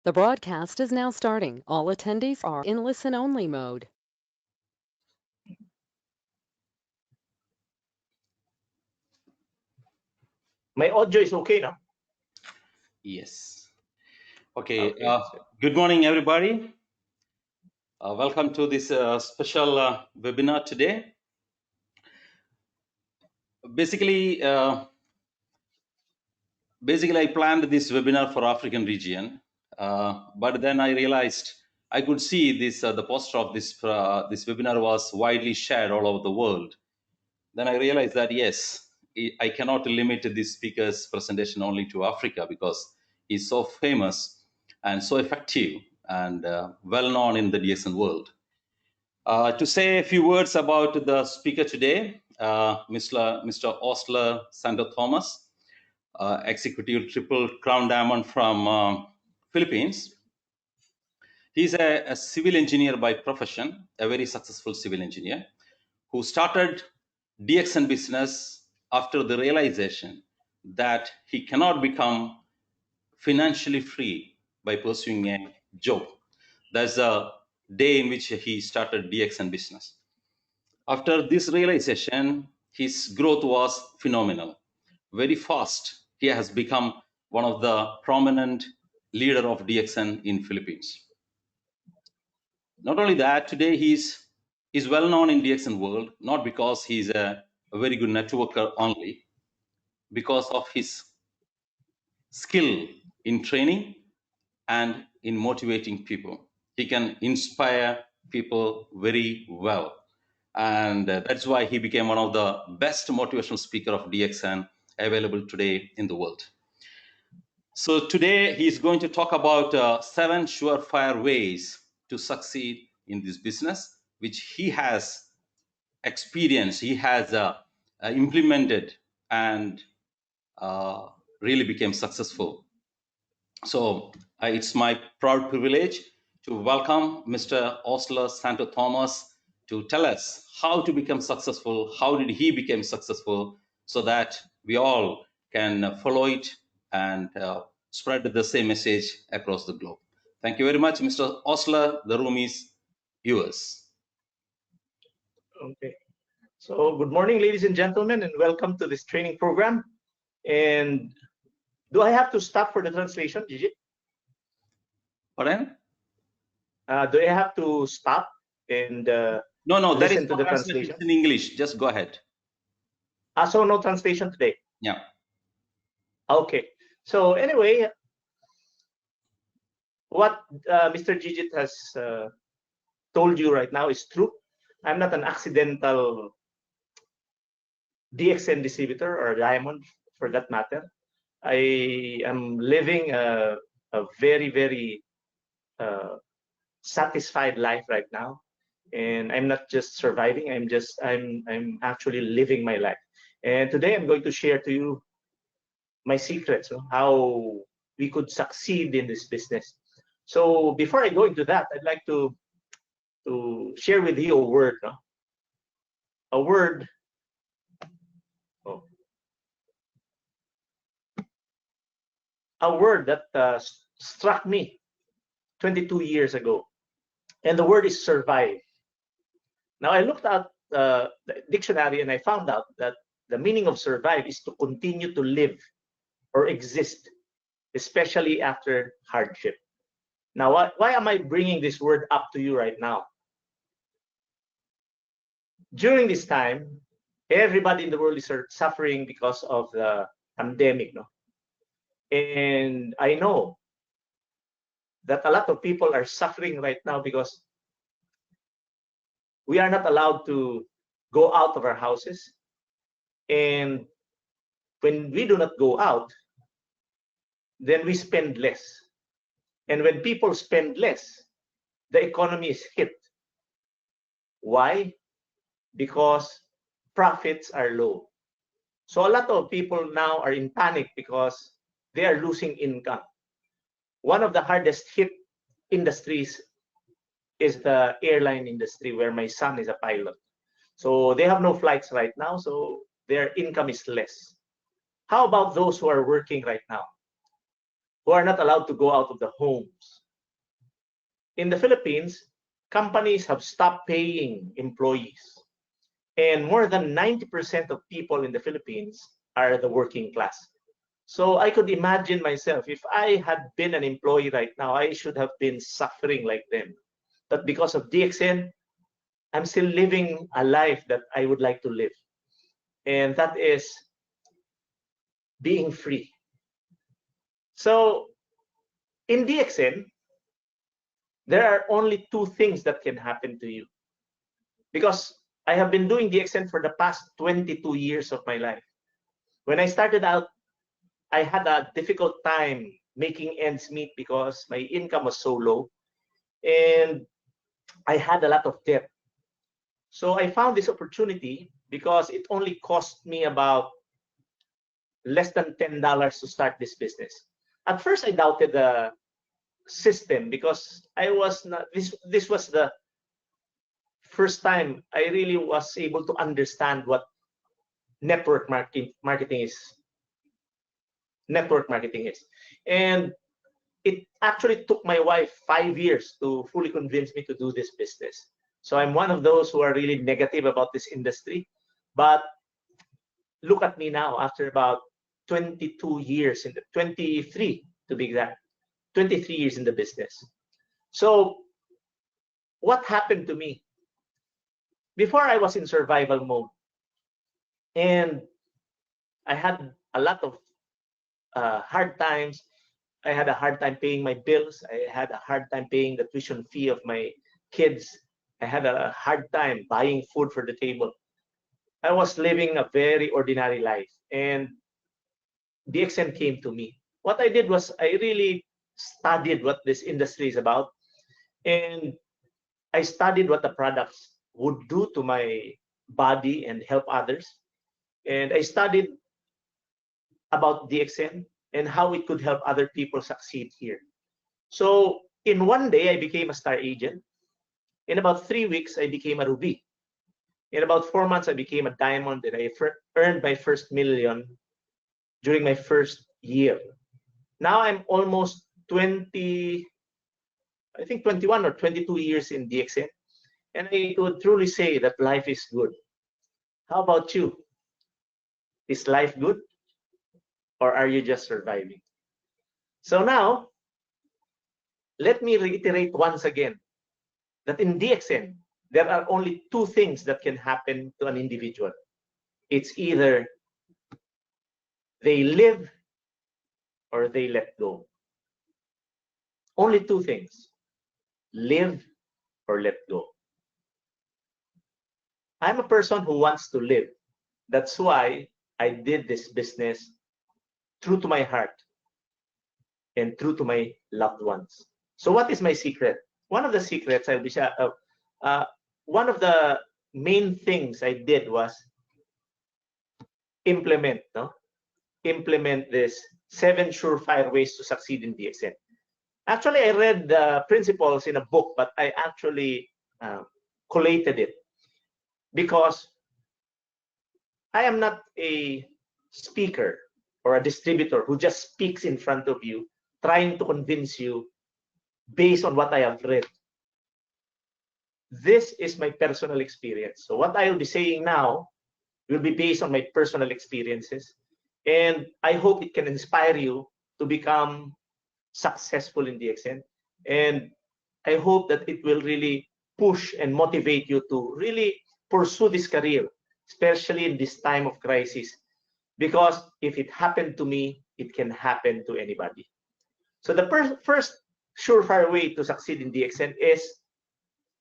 The broadcast is now starting. All attendees are in listen-only mode. My audio is okay now? Yes. Okay. Good morning, everybody. Welcome to this special webinar today. Basically, I planned this webinar for African region, but then I realized I could see this. The poster of this webinar was widely shared all over the world. Then I realized that yes, I cannot limit this speaker's presentation only to Africa because he's so famous and so effective and well known in the DXN world. To say a few words about the speaker today, Mr. Osler Tomas, executive triple crown diamond from Philippines. He's a civil engineer by profession, a very successful civil engineer who started DXN business after the realization that he cannot become financially free by pursuing a job. That's the day in which he started DXN business. After this realization, his growth was phenomenal. Very fast, he has become one of the prominent leader of DXN in Philippines. Not only that, today he's well known in DXN world, not because he's a very good networker only, because of his skill in training and in motivating people. He can inspire people very well. And that's why he became one of the best motivational speaker of DXN available today in the world. So today he's going to talk about 7 surefire ways to succeed in this business, which he has experienced, he has implemented and really became successful. So it's my proud privilege to welcome Mr. Osler Santo Tomas to tell us how to become successful, how did he become successful, so that we all can follow it and spread the same message across the globe. Thank you very much, Mr. Osler. The room is yours. Okay. So good morning, ladies and gentlemen, and welcome to this training program. And do I have to stop for the translation, Gigi? Pardon? Do I have to stop and No, that is listen to the translation? in English. Just go ahead. So no translation today? Yeah. Okay. So anyway, what Mr. Gigit has told you right now is true. I'm not an accidental DXN distributor or diamond for that matter. I am living a very, very satisfied life right now. And I'm not just surviving, I'm actually living my life. And today I'm going to share to you my secrets, how we could succeed in this business. So before I go into that, I'd like to share with you a word. A word. A word that struck me 22 years ago. And the word is survive. Now I looked at the dictionary and I found out that the meaning of survive is to continue to live or exist, especially after hardship. Now, why am I bringing this word up to you right now? During this time, everybody in the world is suffering because of the pandemic, no? And I know that a lot of people are suffering right now because we are not allowed to go out of our houses. And when we do not go out, then we spend less. And when people spend less, the economy is hit. Why? Because profits are low. So a lot of people now are in panic because they are losing income. One of the hardest hit industries is the airline industry, where my son is a pilot. So they have no flights right now, so their income is less. How about those who are working right now? who are not allowed to go out of the homes. In the Philippines, companies have stopped paying employees, and more than 90% of people in the Philippines are the working class. So I could imagine myself, if I had been an employee right now, I should have been suffering like them. But because of DXN, I'm still living a life that I would like to live. And that is being free. So in DXN, there are only two things that can happen to you. Because I have been doing DXN for the past 22 years of my life. When I started out, I had a difficult time making ends meet because my income was so low and I had a lot of debt. So I found this opportunity because it only cost me about less than $10 to start this business. At first, I doubted the system because I was not, this was the first time I really was able to understand what network marketing is. And it actually took my wife 5 years to fully convince me to do this business. So I'm one of those who are really negative about this industry. But look at me now after about 22 years, 23 to be exact, 23 years in the business. So what happened to me? Before I was in survival mode and I had a lot of hard times. I had a hard time paying my bills. I had a hard time paying the tuition fee of my kids. I had a hard time buying food for the table. I was living a very ordinary life, and DXN came to me. What I did was I really studied what this industry is about, and I studied what the products would do to my body and help others. And I studied about DXN and how it could help other people succeed here. So in one day, I became a star agent. In about 3 weeks, I became a ruby. In about 4 months, I became a diamond, and I earned my first million during my first year. Now I'm almost 20, I think 21 or 22 years in DXN, and I could truly say that life is good. How about you? Is life good? Or are you just surviving? So now, let me reiterate once again that in DXN, there are only two things that can happen to an individual. It's either they live or they let go. Only two things, live or let go. I'm a person who wants to live. That's why I did this business true to my heart and true to my loved ones. So what is my secret? One of the secrets I'll be one of the main things I did was implement this 7 surefire ways to succeed in DXN. Actually, I read the principles in a book, but I actually collated it because I am not a speaker or a distributor who just speaks in front of you, trying to convince you based on what I have read. This is my personal experience. So what I'll be saying now will be based on my personal experiences. And I hope it can inspire you to become successful in DXN. And I hope that it will really push and motivate you to really pursue this career, especially in this time of crisis. Because if it happened to me, it can happen to anybody. So the first surefire way to succeed in DXN is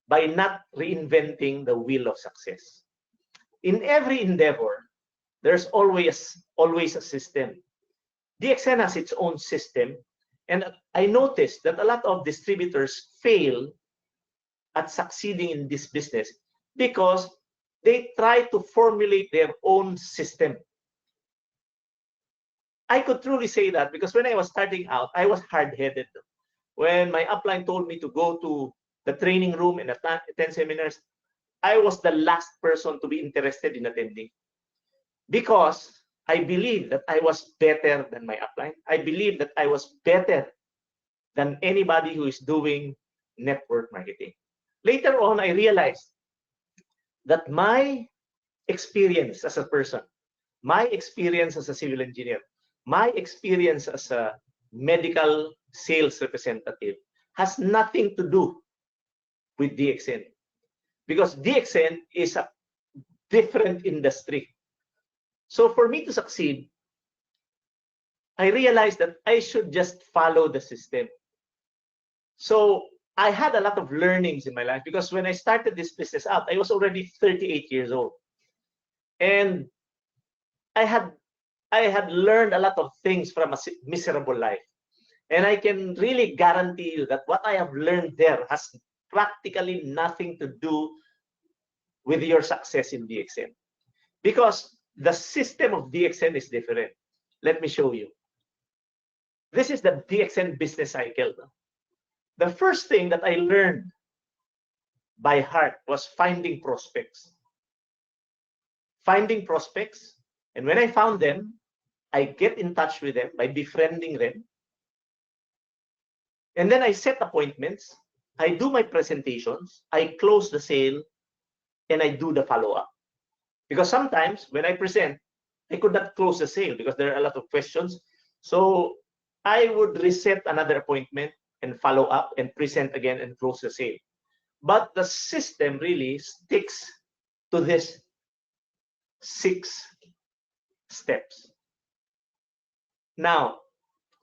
by not reinventing the wheel of success. In every endeavor, there's always a system. DXN has its own system, and I noticed that a lot of distributors fail at succeeding in this business because they try to formulate their own system. I could truly say that because when I was starting out, I was hard-headed. When my upline told me to go to the training room and attend seminars, I was the last person to be interested in attending. Because I believe that I was better than my upline. I believe that I was better than anybody who is doing network marketing. Later on, I realized that my experience as a person, my experience as a civil engineer, my experience as a medical sales representative has nothing to do with DXN, because DXN is a different industry. So for me to succeed, I realized that I should just follow the system. So I had a lot of learnings in my life, because when I started this business out, I was already 38 years old. And I had learned a lot of things from a miserable life. And I can really guarantee you that what I have learned there has practically nothing to do with your success in DXN. Because the system of DXN is different. Let me show you. This is the DXN business cycle. The first thing that I learned by heart was finding prospects. Finding prospects, and when I found them, I get in touch with them by befriending them. And then I set appointments, I do my presentations, I close the sale, and I do the follow-up. Because sometimes when I present, I could not close the sale because there are a lot of questions. So I would reset another appointment and follow up and present again and close the sale. But the system really sticks to this 6 steps. Now,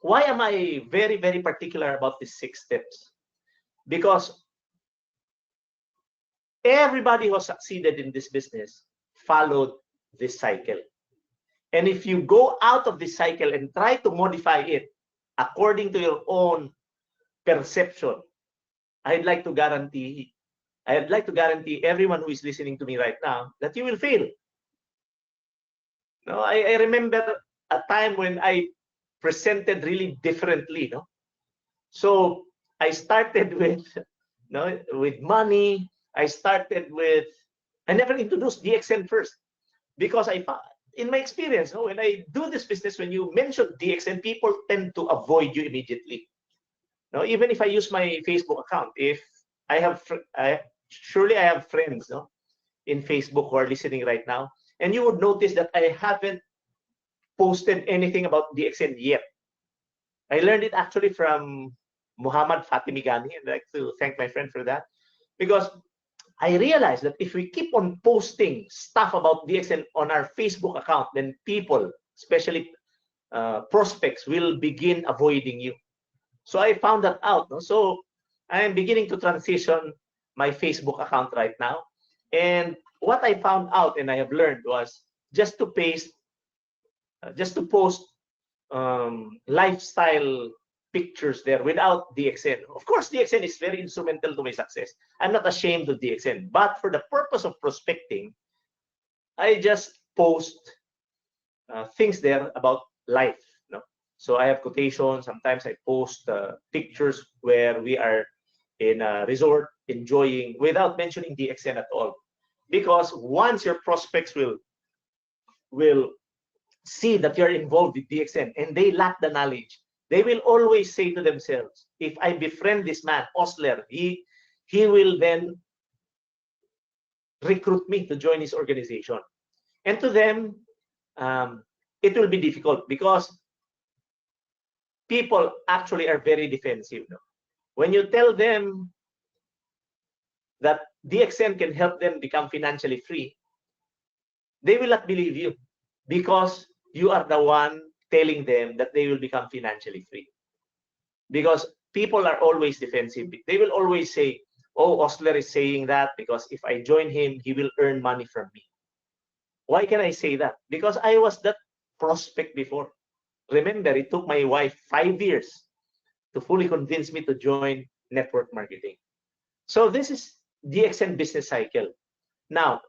why am I very, very particular about these 6 steps? Because everybody who has succeeded in this business followed this cycle. And if you go out of this cycle and try to modify it according to your own perception, I'd like to guarantee everyone who is listening to me right now that you will fail. No, I remember a time when I presented really differently. No? So I started with, with money. I never introduced DXN first, because I found, in my experience, when I do this business, when you mention DXN, people tend to avoid you immediately. Even if I use my Facebook account, if I have, surely I have friends in Facebook who are listening right now, and you would notice that I haven't posted anything about DXN yet. I learned it actually from Muhammad Fatimigani, and I'd like to thank my friend for that, because I realized that if we keep on posting stuff about DXN on our Facebook account, then people, especially prospects, will begin avoiding you. So I found that out. So I am beginning to transition my Facebook account right now. And what I found out and I have learned was just to post lifestyle pictures there without DXN. Of course, DXN is very instrumental to my success. I'm not ashamed of DXN, but for the purpose of prospecting, I just post things there about life. So I have quotations. Sometimes I post pictures where we are in a resort enjoying without mentioning DXN at all. Because once your prospects will see that you're involved with DXN and they lack the knowledge, they will always say to themselves, if I befriend this man, Osler, he will then recruit me to join his organization. And to them, it will be difficult because people actually are very defensive. When you tell them that DXN can help them become financially free, they will not believe you because you are the one telling them that they will become financially free. Because people are always defensive. They will always say, oh, Osler is saying that because if I join him, he will earn money from me. Why can I say that? Because I was that prospect before. Remember, it took my wife 5 years to fully convince me to join network marketing. So this is DXN business cycle. Now,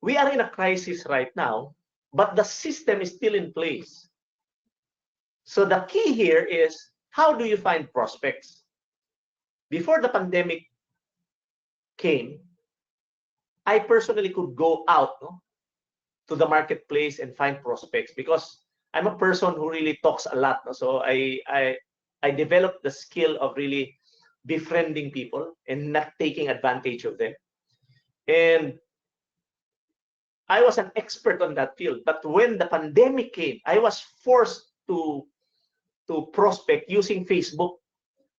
we are in a crisis right now, but the system is still in place. So the key here is, how do you find prospects? Before the pandemic came, I personally could go out to the marketplace and find prospects, because I'm a person who really talks a lot. So I developed the skill of really befriending people and not taking advantage of them. And I was an expert on that field. But when the pandemic came, I was forced to prospect using Facebook.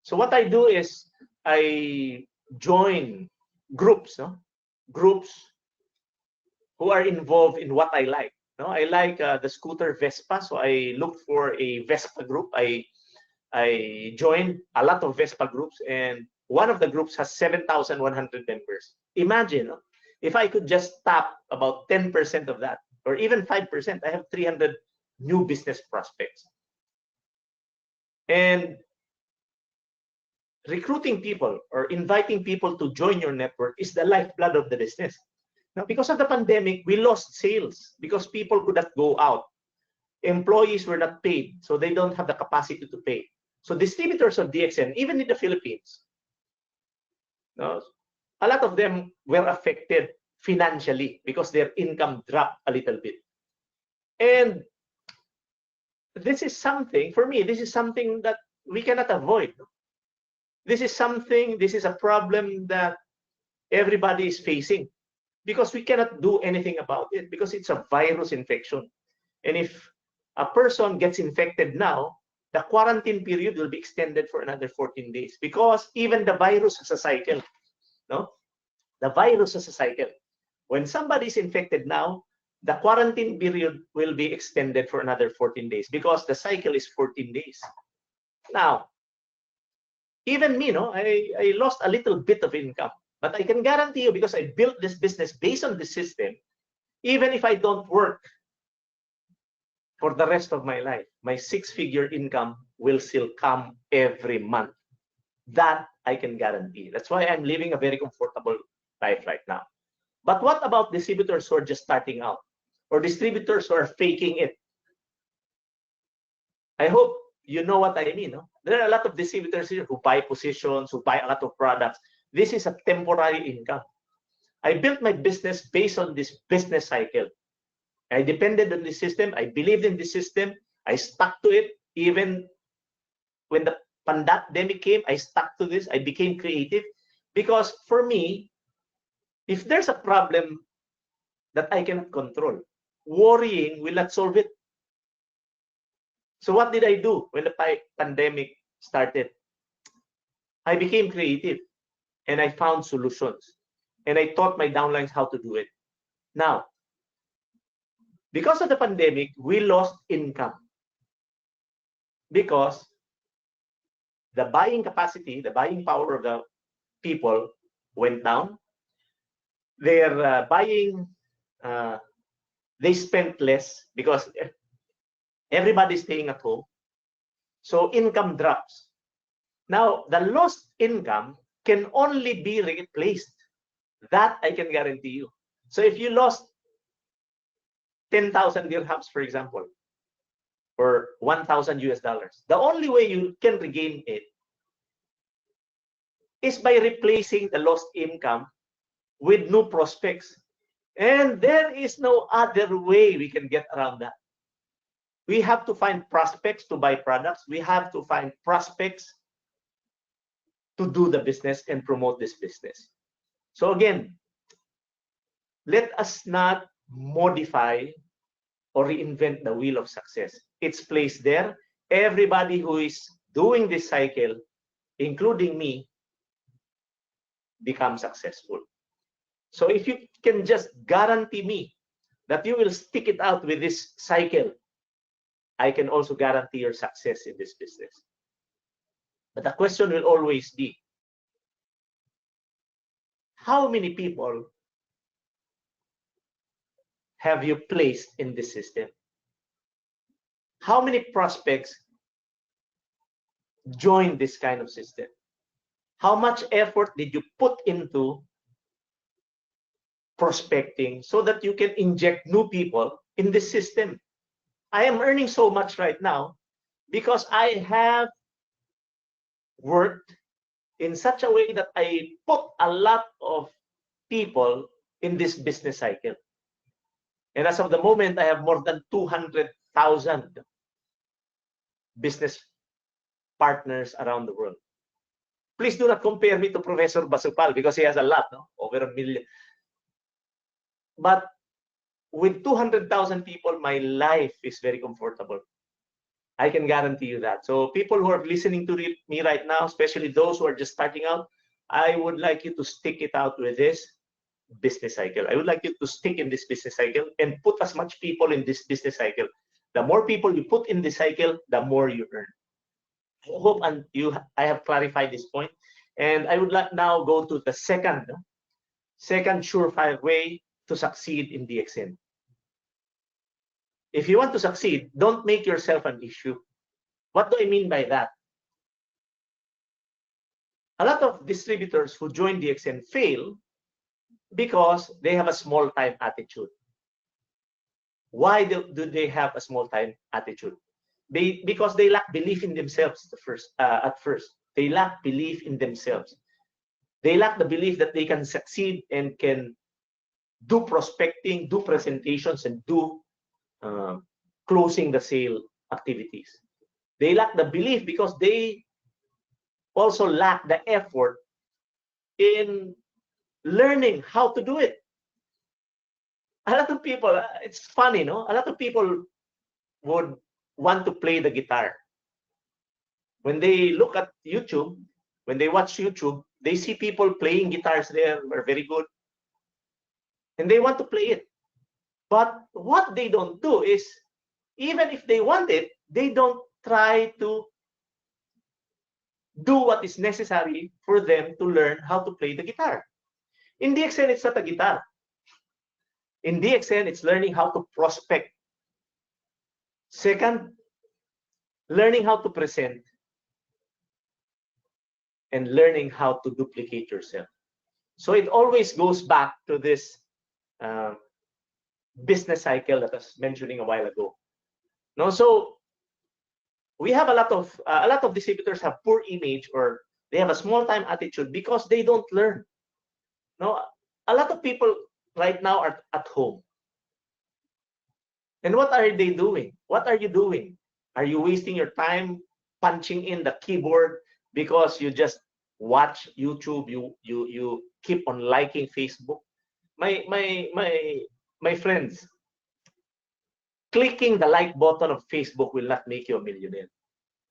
So what I do is I join groups, groups who are involved in what I like. I like the scooter Vespa, so I looked for a Vespa group. I joined a lot of Vespa groups, and one of the groups has 7,100 members. Imagine, if I could just tap about 10% of that, or even 5%, I have 300 new business prospects. And recruiting people or inviting people to join your network is the lifeblood of the business. Now, because of the pandemic, we lost sales because people could not go out. Employees were not paid, so they don't have the capacity to pay. So distributors of DXN, even in the Philippines, a lot of them were affected financially because their income dropped a little bit. And this is something, for me, this is something that we cannot avoid. This is a problem that everybody is facing, because we cannot do anything about it, because it's a virus infection. And if a person gets infected now, the quarantine period will be extended for another 14 days, because even the virus has a cycle. The virus has a cycle. When somebody is infected now, the quarantine period will be extended for another 14 days, because the cycle is 14 days. Now, even me, I lost a little bit of income, but I can guarantee you, because I built this business based on this system, even if I don't work for the rest of my life, my 6-figure income will still come every month. That I can guarantee. That's why I'm living a very comfortable life right now. But what about distributors who are just starting out, or distributors who are faking it? I hope you know what I mean. There are a lot of distributors here who buy positions, who buy a lot of products. This is a temporary income. I built my business based on this business cycle. I depended on the system. I believed in the system. I stuck to it. Even when the pandemic came, I stuck to this. I became creative, because for me, if there's a problem that I cannot control, worrying will not solve it. So what did I do when the pandemic started? I became creative, and I found solutions, and I taught my downlines how to do it. Now, because of the pandemic, we lost income, because the buying capacity, the buying power of the people went down. Their buying, they spent less because everybody's staying at home. So income drops. Now, the lost income can only be replaced. That I can guarantee you. So if you lost 10,000 dirhams, for example, or 1,000 US dollars, the only way you can regain it is by replacing the lost income with new prospects. And there is no other way we can get around that. We have to find prospects to buy products. We have to find prospects to do the business and promote this business. So again, let us not modify or reinvent the wheel of success. It's placed there. Everybody who is doing this cycle, including me, become successful. So if you can just guarantee me that you will stick it out with this cycle, I can also guarantee your success in this business. But the question will always be, how many people have you placed in this system? How many prospects joined this kind of system? How much effort did you put into prospecting so that you can inject new people in this system? I am earning so much right now because I have worked in such a way that I put a lot of people in this business cycle. And as of the moment, I have more than 200,000 business partners around the world. Please do not compare me to Professor Basupal because he has a lot, no? Over 1 million. But with 200,000 people, my life is very comfortable. I can guarantee you that. So people who are listening to me right now, especially those who are just starting out, I would like you to stick it out with this business cycle. I would like you to stick in this business cycle and put as much people in this business cycle. The more people you put in this cycle, the more you earn. I hope I have clarified this point. And I would like now go to the second surefire way to succeed in DXN. If you want to succeed, don't make yourself an issue. What do I mean by that? A lot of distributors who join DXN fail because they have a small-time attitude. Why do they have a small-time attitude? Because they lack belief in themselves at first. They lack belief in themselves. They lack the belief that they can succeed and can do prospecting, do presentations, and do closing the sale activities. They lack the belief because they also lack the effort in learning how to do it. A lot of people, it's funny, no? A lot of people would want to play the guitar. When they look at YouTube, when they watch YouTube, they see people playing guitars there who are very good, and they want to play it. But what they don't do is, even if they want it, they don't try to do what is necessary for them to learn how to play the guitar. In DXN, it's not a guitar. In DXN, it's learning how to prospect. Second, learning how to present. And learning how to duplicate yourself. So it always goes back to this business cycle that I was mentioning a while ago. No, so we have a lot of distributors have poor image, or they have a small-time attitude because they don't learn. No, a lot of people right now are at home. And what are they doing? What are you doing? Are you wasting your time punching in the keyboard because you just watch YouTube, you keep on liking Facebook? My friends, clicking the like button of Facebook will not make you a millionaire.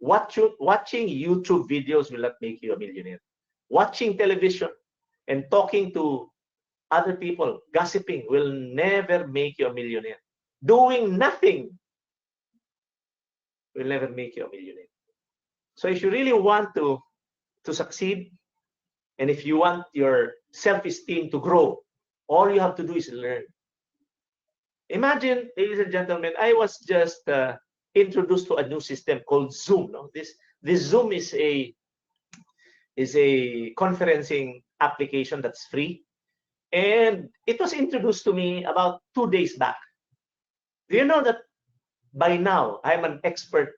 Watching YouTube videos will not make you a millionaire. Watching television and talking to other people, gossiping, will never make you a millionaire. Doing nothing will never make you a millionaire. So if you really want to succeed, and if you want your self-esteem to grow, all you have to do is learn. Imagine, ladies and gentlemen, I was just introduced to a new system called Zoom. No? This Zoom is a conferencing application that's free, and it was introduced to me about 2 days back. Do you know that by now I'm an expert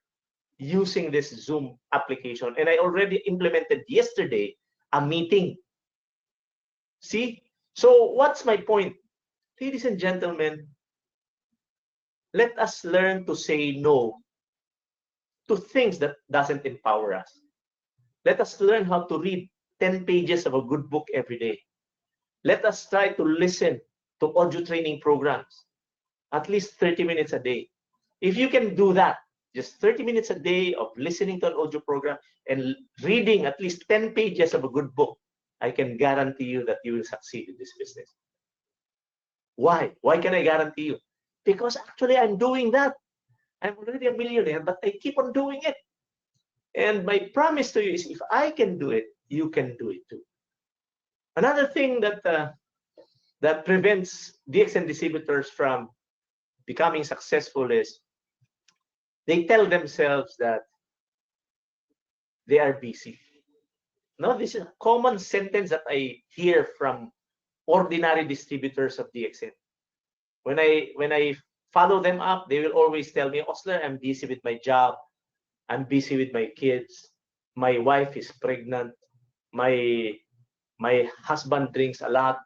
using this Zoom application, and I already implemented yesterday a meeting? See? So what's my point? Ladies and gentlemen, let us learn to say no to things that doesn't empower us. Let us learn how to read 10 pages of a good book every day. Let us try to listen to audio training programs at least 30 minutes a day. If you can do that, just 30 minutes a day of listening to an audio program and reading at least 10 pages of a good book, I can guarantee you that you will succeed in this business. Why? Why can I guarantee you? Because actually I'm doing that. I'm already a millionaire, but I keep on doing it. And my promise to you is, if I can do it, you can do it too. Another thing that prevents DXN distributors from becoming successful is they tell themselves that they are busy. No, this is a common sentence that I hear from ordinary distributors of DXN. When I follow them up, they will always tell me, Osler, I'm busy with my job. I'm busy with my kids. My wife is pregnant. My husband drinks a lot.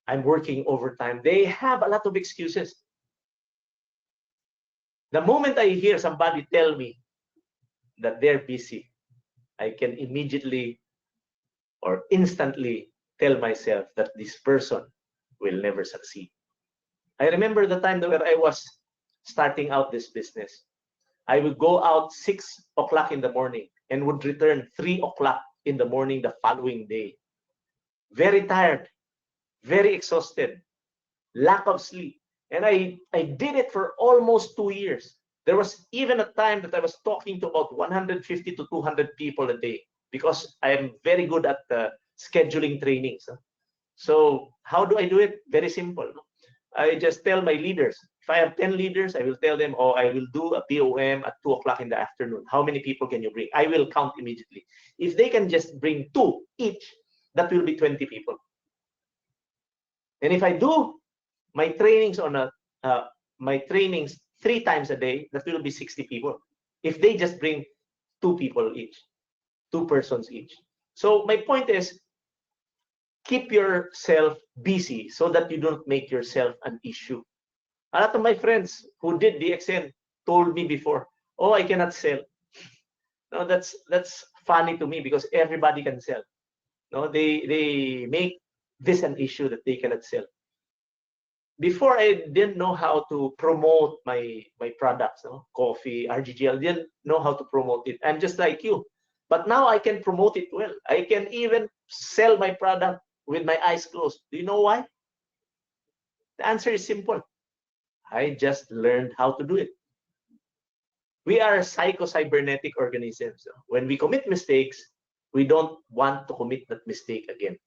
I'm working overtime. They have a lot of excuses. The moment I hear somebody tell me that they're busy, I can immediately or instantly tell myself that this person will never succeed. I remember the time where I was starting out this business. I would go out 6 o'clock in the morning and would return 3 o'clock in the morning the following day. Very tired, very exhausted, lack of sleep. And I did it for almost 2 years. There was even a time that I was talking to about 150 to 200 people a day because I am very good at scheduling trainings. So how do I do it? Very simple. I just tell my leaders. If I have 10 leaders, I will tell them, oh, I will do a BOM at 2 o'clock in the afternoon. How many people can you bring? I will count immediately. If they can just bring 2 each, that will be 20 people. And if I do my trainings on my trainings 3 times a day, that will be 60 people. If they just bring 2 people each, 2 persons each. So my point is, keep yourself busy so that you don't make yourself an issue. A lot of my friends who did DXN told me before, oh, I cannot sell. No, that's funny to me because everybody can sell. No, they make this an issue that they cannot sell. Before, I didn't know how to promote my products, coffee, RGGL. I didn't know how to promote it. I'm just like you. But now I can promote it well. I can even sell my product with my eyes closed. Do you know why? The answer is simple. I just learned how to do it. We are psycho-cybernetic organisms. When we commit mistakes, we don't want to commit that mistake again.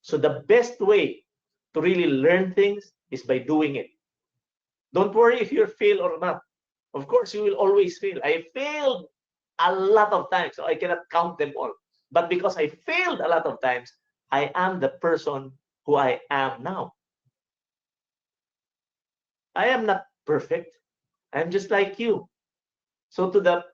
So the best way to really learn things is by doing it. Don't worry if you fail or not. Of course, you will always fail. I failed a lot of times, so I cannot count them all. But because I failed a lot of times, I am the person who I am now. I am not perfect. I'm just like you. So to the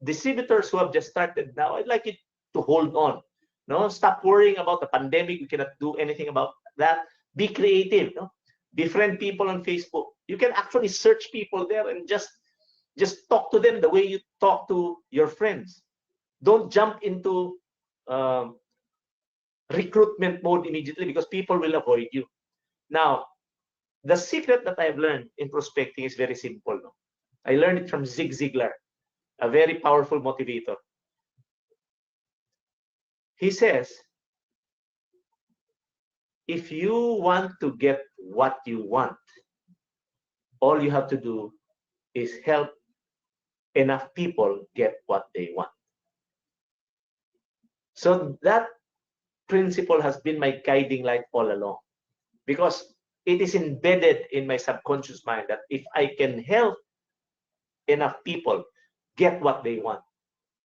distributors who have just started now, I'd like you to hold on. No, stop worrying about the pandemic. We cannot do anything about that. Be creative. No? Befriend people on Facebook. You can actually search people there and just talk to them the way you talk to your friends. Don't jump into recruitment mode immediately because people will avoid you. Now, the secret that I've learned in prospecting is very simple. No? I learned it from Zig Ziglar, a very powerful motivator. He says, if you want to get what you want, all you have to do is help enough people get what they want. So that principle has been my guiding light all along, because it is embedded in my subconscious mind that if I can help enough people get what they want,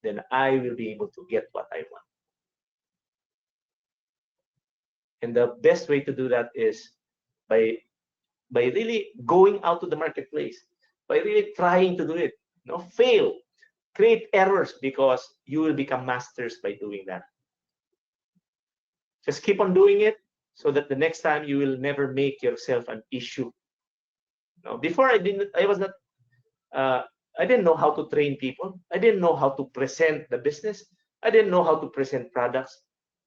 then I will be able to get what I want. And the best way to do that is by really going out to the marketplace, by really trying to do it. Fail, create errors, because you will become masters by doing that. Just keep on doing it so that the next time you will never make yourself an issue. Before I didn't know how to train people. I didn't know how to present the business. I didn't know how to present products,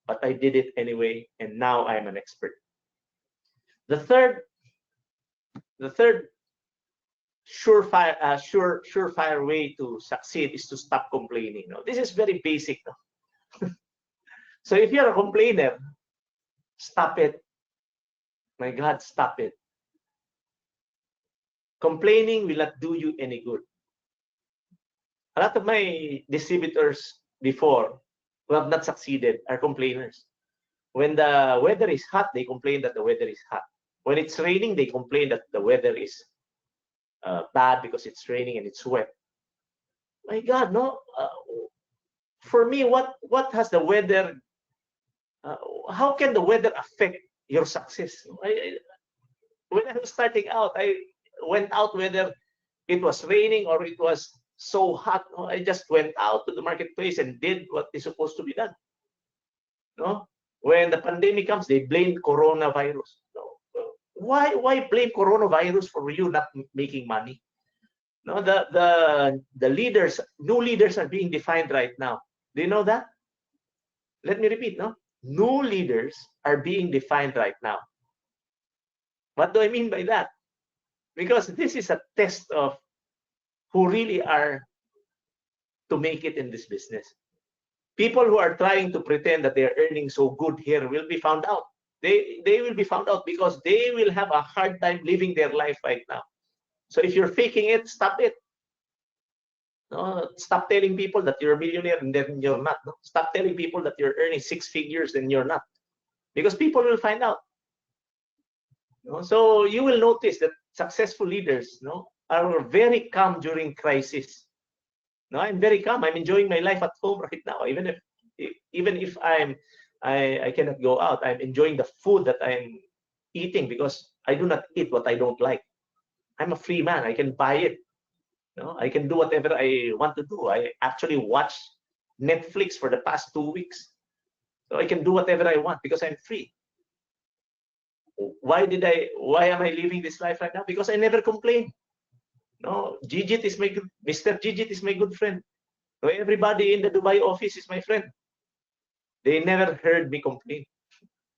but I did it anyway, and now I'm an expert. The third surefire way to succeed is to stop complaining. This is very basic. So if you're a complainer, stop it. My God, stop it. Complaining will not do you any good. A lot of my distributors before who have not succeeded are complainers. When the weather is hot, they complain that the weather is hot. When it's raining, they complain that the weather is bad because it's raining and it's wet. My God, no. For me, what has the weather? How can the weather affect your success? When I was starting out, I went out whether it was raining or it was so hot. I just went out to the marketplace and did what is supposed to be done. When the pandemic comes, they blame coronavirus. why blame coronavirus for you not making money? No, the leaders, new leaders are being defined right now. Do you know that? Let me repeat, no? New leaders are being defined right now. What do I mean by that? Because this is a test of who really are to make it in this business. People who are trying to pretend that they're earning so good here will be found out. They will be found out because they will have a hard time living their life right now. So if you're faking it, stop it. No, stop telling people that you're a millionaire and then you're not. No? Stop telling people that you're earning 6 figures and you're not. Because people will find out. No? So you will notice that successful leaders, no, are very calm during crisis. No, I'm very calm. I'm enjoying my life at home right now. Even if I cannot go out, I'm enjoying the food that I'm eating because I do not eat what I don't like. I'm a free man. I can buy it. No, I can do whatever I want to do. I actually watched Netflix for the past 2 weeks. So I can do whatever I want because I'm free. Why am I living this life right now? Because I never complain. No, Gigit is my good, Mr. Gigit is my good friend. So everybody in the Dubai office is my friend. They never heard me complain.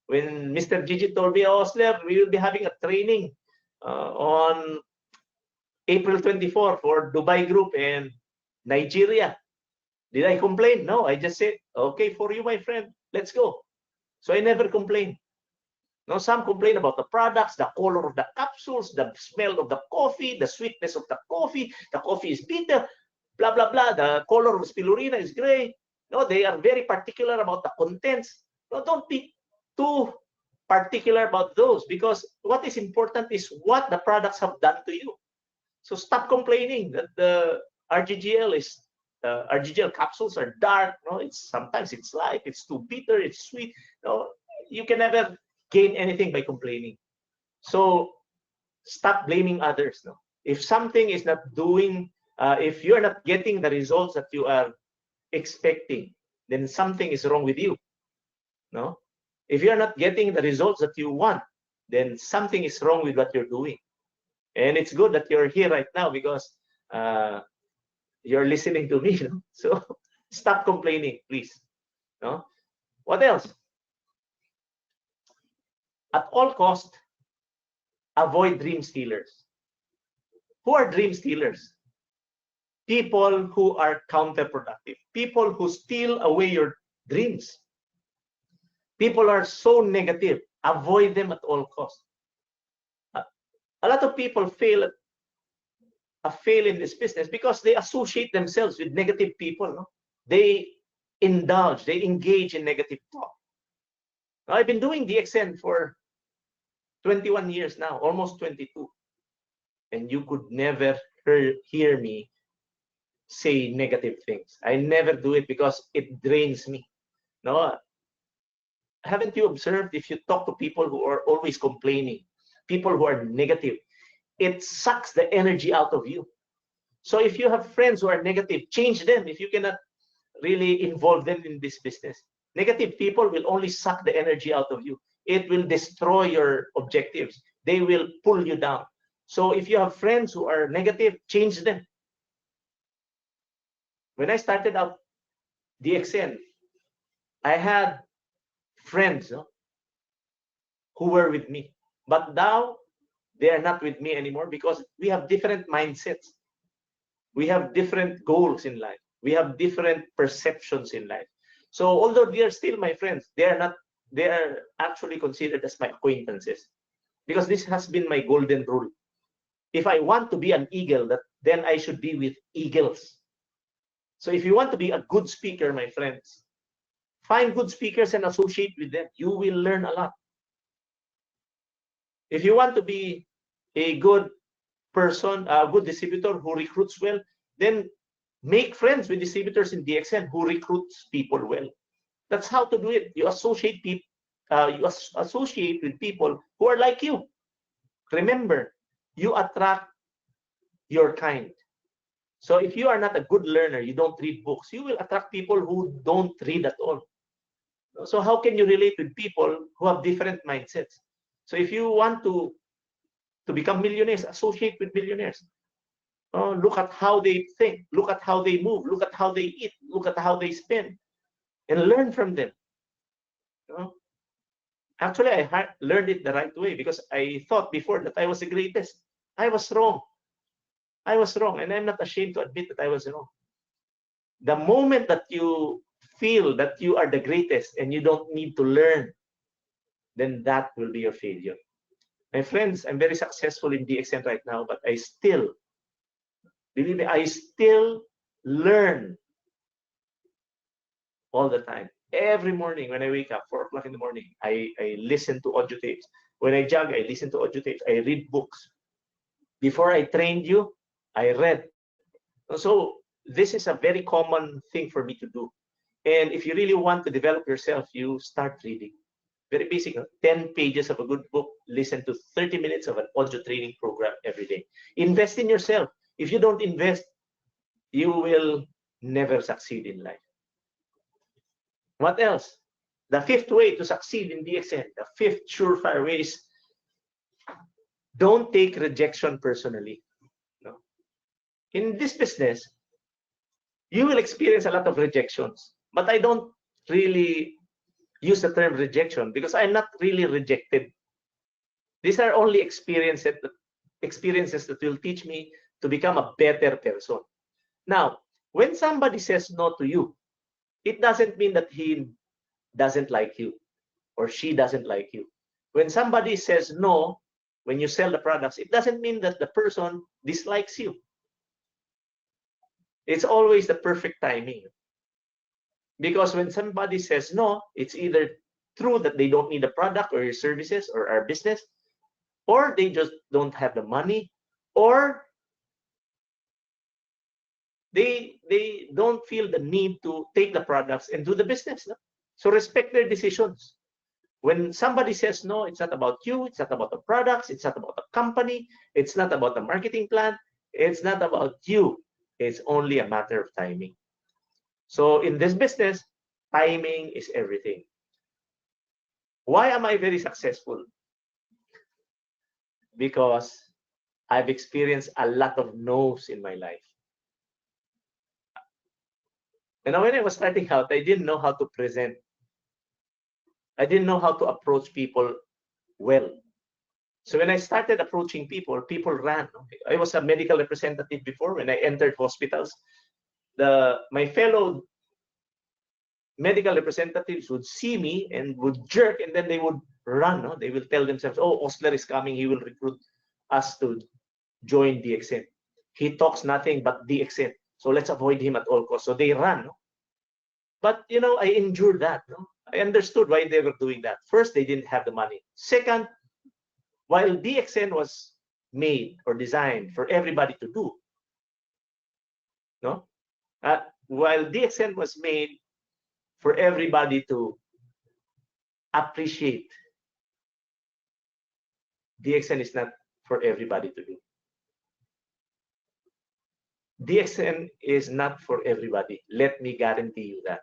When Mr. Gigit told me, oh, Osler, we will be having a training on April 24 for Dubai Group and Nigeria. Did I complain? No, I just said, okay, for you, my friend, let's go. So I never complain. No, some complain about the products, the color of the capsules, the smell of the coffee, the sweetness of the coffee is bitter, blah, blah, blah. The color of spirulina is gray. No, they are very particular about the contents. No, don't be too particular about those because what is important is what the products have done to you. So stop complaining that the RGGL capsules are dark. No, sometimes it's light, it's too bitter, it's sweet. No, you can never gain anything by complaining. So stop blaming others. No, if something is not doing, if you're not getting the results that you are expecting, then something is wrong with you. No, if you're not getting the results that you want, then something is wrong with what you're doing. And it's good that you're here right now because you're listening to me. No? So stop complaining, please. No? What else? At all cost, avoid dream stealers. Who are dream stealers? People who are counterproductive. People who steal away your dreams. People are so negative. Avoid them at all costs. A lot of people fail in this business because they associate themselves with negative people. No? They engage in negative talk. Now, I've been doing DXN for 21 years now, almost 22. And you could never hear me say negative things. I never do it because it drains me. No, haven't you observed if you talk to people who are always complaining, people who are negative, it sucks the energy out of you. So if you have friends who are negative, change them if you cannot really involve them in this business. Negative people will only suck the energy out of you. It will destroy your objectives. They will pull you down. So if you have friends who are negative, change them. When I started out DXN, I had friends who were with me. But now, they are not with me anymore because we have different mindsets. We have different goals in life. We have different perceptions in life. So although they are still my friends, they are actually considered as my acquaintances because this has been my golden rule. If I want to be an eagle, then I should be with eagles. So if you want to be a good speaker, my friends, find good speakers and associate with them. You will learn a lot. If you want to be a good person, a good distributor who recruits well, then make friends with distributors in DXN who recruits people well. That's how to do it. You associate people. You associate with people who are like you. Remember, you attract your kind. So if you are not a good learner, you don't read books, you will attract people who don't read at all. So how can you relate with people who have different mindsets? So if you want to to become millionaires, associate with millionaires. Oh, look at how they think, look at how they move, look at how they eat, look at how they spend, and learn from them. You know? Actually, I learned it the right way because I thought before that I was the greatest. I was wrong. I was wrong, and I'm not ashamed to admit that I was wrong. The moment that you feel that you are the greatest and you don't need to learn, then that will be your failure. My friends, I'm very successful in DXN right now, but I still, believe me, I still learn all the time. Every morning when I wake up, 4 o'clock in the morning, I listen to audio tapes. When I jog, I listen to audio tapes. I read books. Before I trained you, I read. So this is a very common thing for me to do. And if you really want to develop yourself, you start reading. Very basic, 10 pages of a good book, listen to 30 minutes of an audio training program every day. Invest in yourself. If you don't invest, you will never succeed in life. What else? The fifth way to succeed in DXN, the fifth surefire way is don't take rejection personally. No? In this business, you will experience a lot of rejections, but I don't really use the term rejection because I'm not really rejected. These are only experiences that will teach me to become a better person. Now, when somebody says no to you, it doesn't mean that he doesn't like you or she doesn't like you. When somebody says no, when you sell the products, it doesn't mean that the person dislikes you. It's always the perfect timing. Because when somebody says no, it's either true that they don't need the product or your services or our business, or they just don't have the money, or they don't feel the need to take the products and do the business. No? So respect their decisions. When somebody says no, it's not about you, it's not about the products, it's not about the company, it's not about the marketing plan, it's not about you. It's only a matter of timing. So in this business, timing is everything. Why am I very successful? Because I've experienced a lot of no's in my life. And when I was starting out, I didn't know how to present. I didn't know how to approach people well. So when I started approaching people, people ran. I was a medical representative before. When I entered hospitals, my fellow medical representatives would see me and would jerk, and then they would run. No? They will tell themselves, oh, Osler is coming. He will recruit us to join DXN. He talks nothing but DXN. So let's avoid him at all costs. So they run. No? But, you know, I endured that. No? I understood why they were doing that. First, they didn't have the money. Second, while DXN was made or designed for everybody to do, no? While DXN was made for everybody to appreciate, DXN is not for everybody to do. DXN is not for everybody. Let me guarantee you that.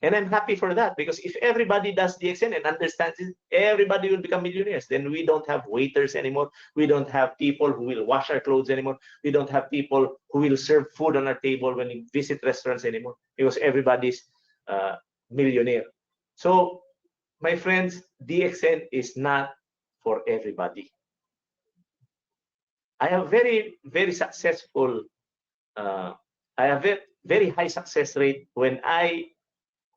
And I'm happy for that, because if everybody does DXN and understands it, everybody will become millionaires. Then we don't have waiters anymore. We don't have people who will wash our clothes anymore. We don't have people who will serve food on our table when we visit restaurants anymore, because everybody's millionaire. So, my friends, DXN is not for everybody. I have very, very successful, I have a very high success rate when I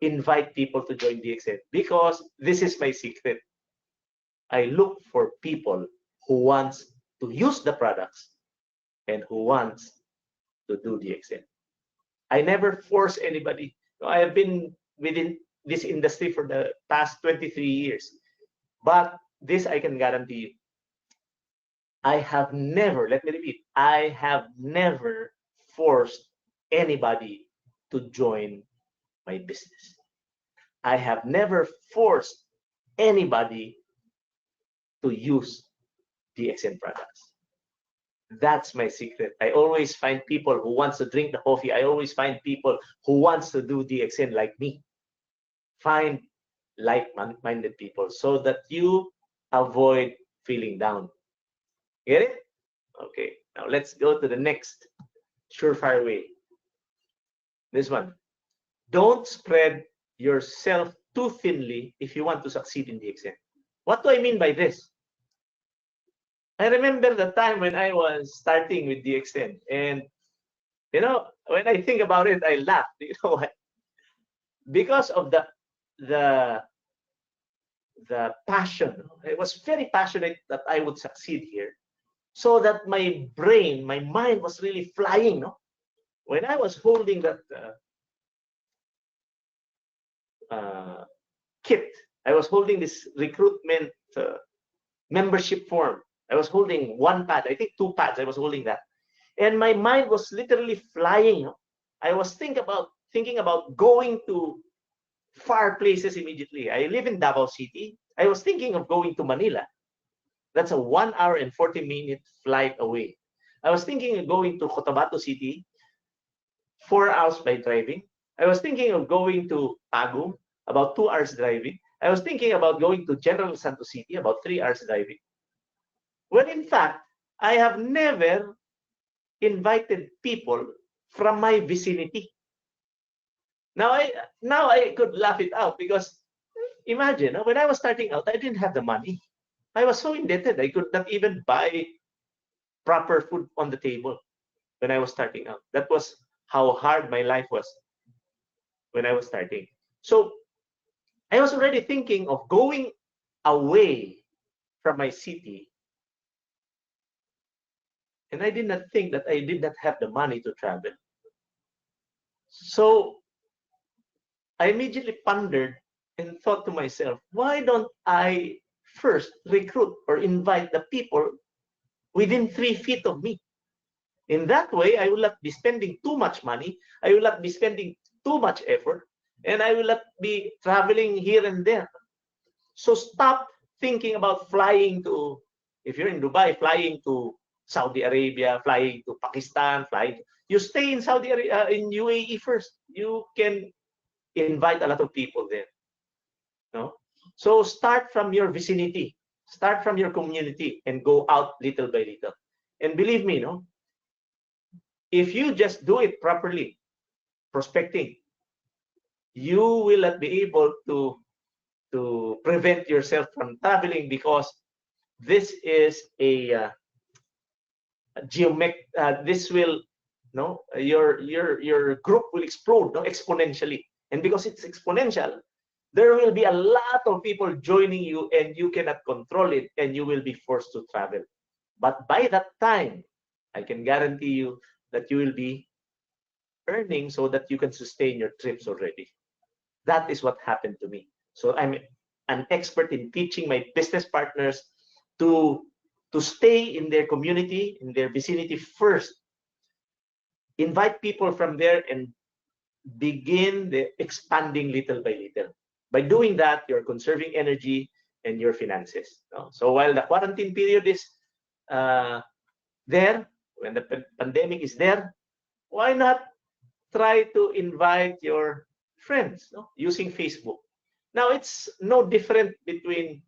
invite people to join DXN, because this is my secret. I look for people who wants to use the products and who wants to do DXN. I never force anybody. I have been within this industry for the past 23 years. But this I can guarantee you. I have never, let me repeat, I have never forced anybody to join my business. I have never forced anybody to use DXN products. That's my secret. I always find people who wants to drink the coffee. I always find people who wants to do DXN like me. Find like-minded people so that you avoid feeling down. Get it? Okay. Now let's go to the next surefire way. This one. Don't spread yourself too thinly if you want to succeed in DXN. What do I mean by this? I remember the time when I was starting with DXN, and you know, when I think about it, I laugh. You know what? Because of the passion. I was very passionate that I would succeed here, so that my brain, my mind was really flying. No, when I was holding that kit, I was holding this recruitment membership form. I was holding one pad, I think 2 pads. I was holding that, and my mind was literally flying. I was thinking about going to far places immediately. I live in Davao City. I was thinking of going to Manila. That's a 1 hour and 40-minute flight away. I was thinking of going to Cotabato City, 4 hours by driving. I was thinking of going to Tagum, about 2 hours driving. I was thinking about going to General Santos City, about 3 hours driving. When in fact, I have never invited people from my vicinity. Now I could laugh it out, because imagine, when I was starting out, I didn't have the money. I was so indebted. I could not even buy proper food on the table when I was starting out. That was how hard my life was when I was starting. So I was already thinking of going away from my city, and I did not think that I did not have the money to travel. So I immediately pondered and thought to myself, why don't I first recruit or invite the people within 3 feet of me? In that way, I will not be spending too much money. I will not be spending too much effort, and I will not be traveling here and there. So stop thinking about flying to, if you're in Dubai, flying to Saudi Arabia, flying to Pakistan, you stay in Saudi Arabia, in UAE first. You can invite a lot of people there. No? So start from your vicinity, start from your community, and go out little by little. And believe me, no, if you just do it properly, prospecting, you will not be able to prevent yourself from traveling, because this is a this will, no, your group will explode, no, exponentially. And because it's exponential, there will be a lot of people joining you, and you cannot control it, and you will be forced to travel. But by that time, I can guarantee you that you will be earning so that you can sustain your trips already. That is what happened to me. So I'm an expert in teaching my business partners to stay in their community, in their vicinity first. Invite people from there and begin the expanding little by little. By doing that, you're conserving energy and your finances. So while the quarantine period is there, when the pandemic is there, why not try to invite your friends, no, using Facebook? Now, it's no different between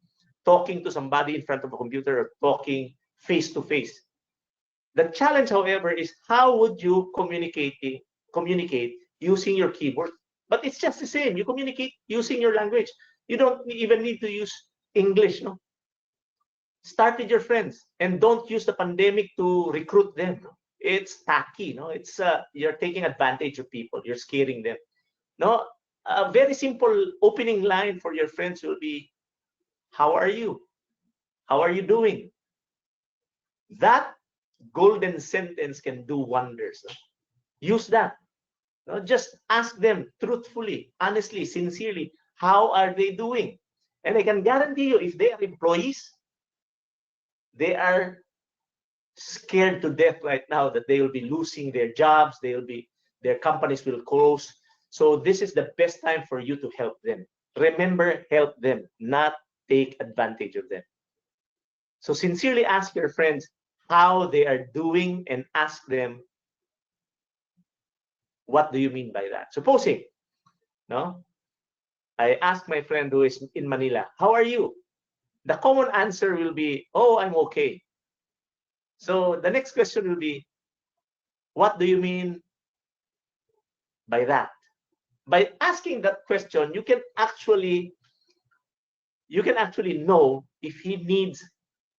talking to somebody in front of a computer or talking face to face. The challenge, however, is how would you communicate using your keyboard? But it's just the same. You communicate using your language. You don't even need to use English, no? Start with your friends, and don't use the pandemic to recruit them. It's tacky, no? It's you're taking advantage of people. You're scaring them. No, a very simple opening line for your friends will be, "How are you? How are you doing?" That golden sentence can do wonders. No? Use that. No? Just ask them truthfully, honestly, sincerely, how are they doing? And I can guarantee you, if they are employees, they are scared to death right now that they will be losing their jobs, their companies will close. So this is the best time for you to help them. Remember, help them, not take advantage of them. So sincerely ask your friends how they are doing, and ask them, what do you mean by that? Supposing, no, I ask my friend who is in Manila, how are you? The common answer will be, oh, I'm okay. So the next question will be, what do you mean by that? By asking that question, you can actually know if he needs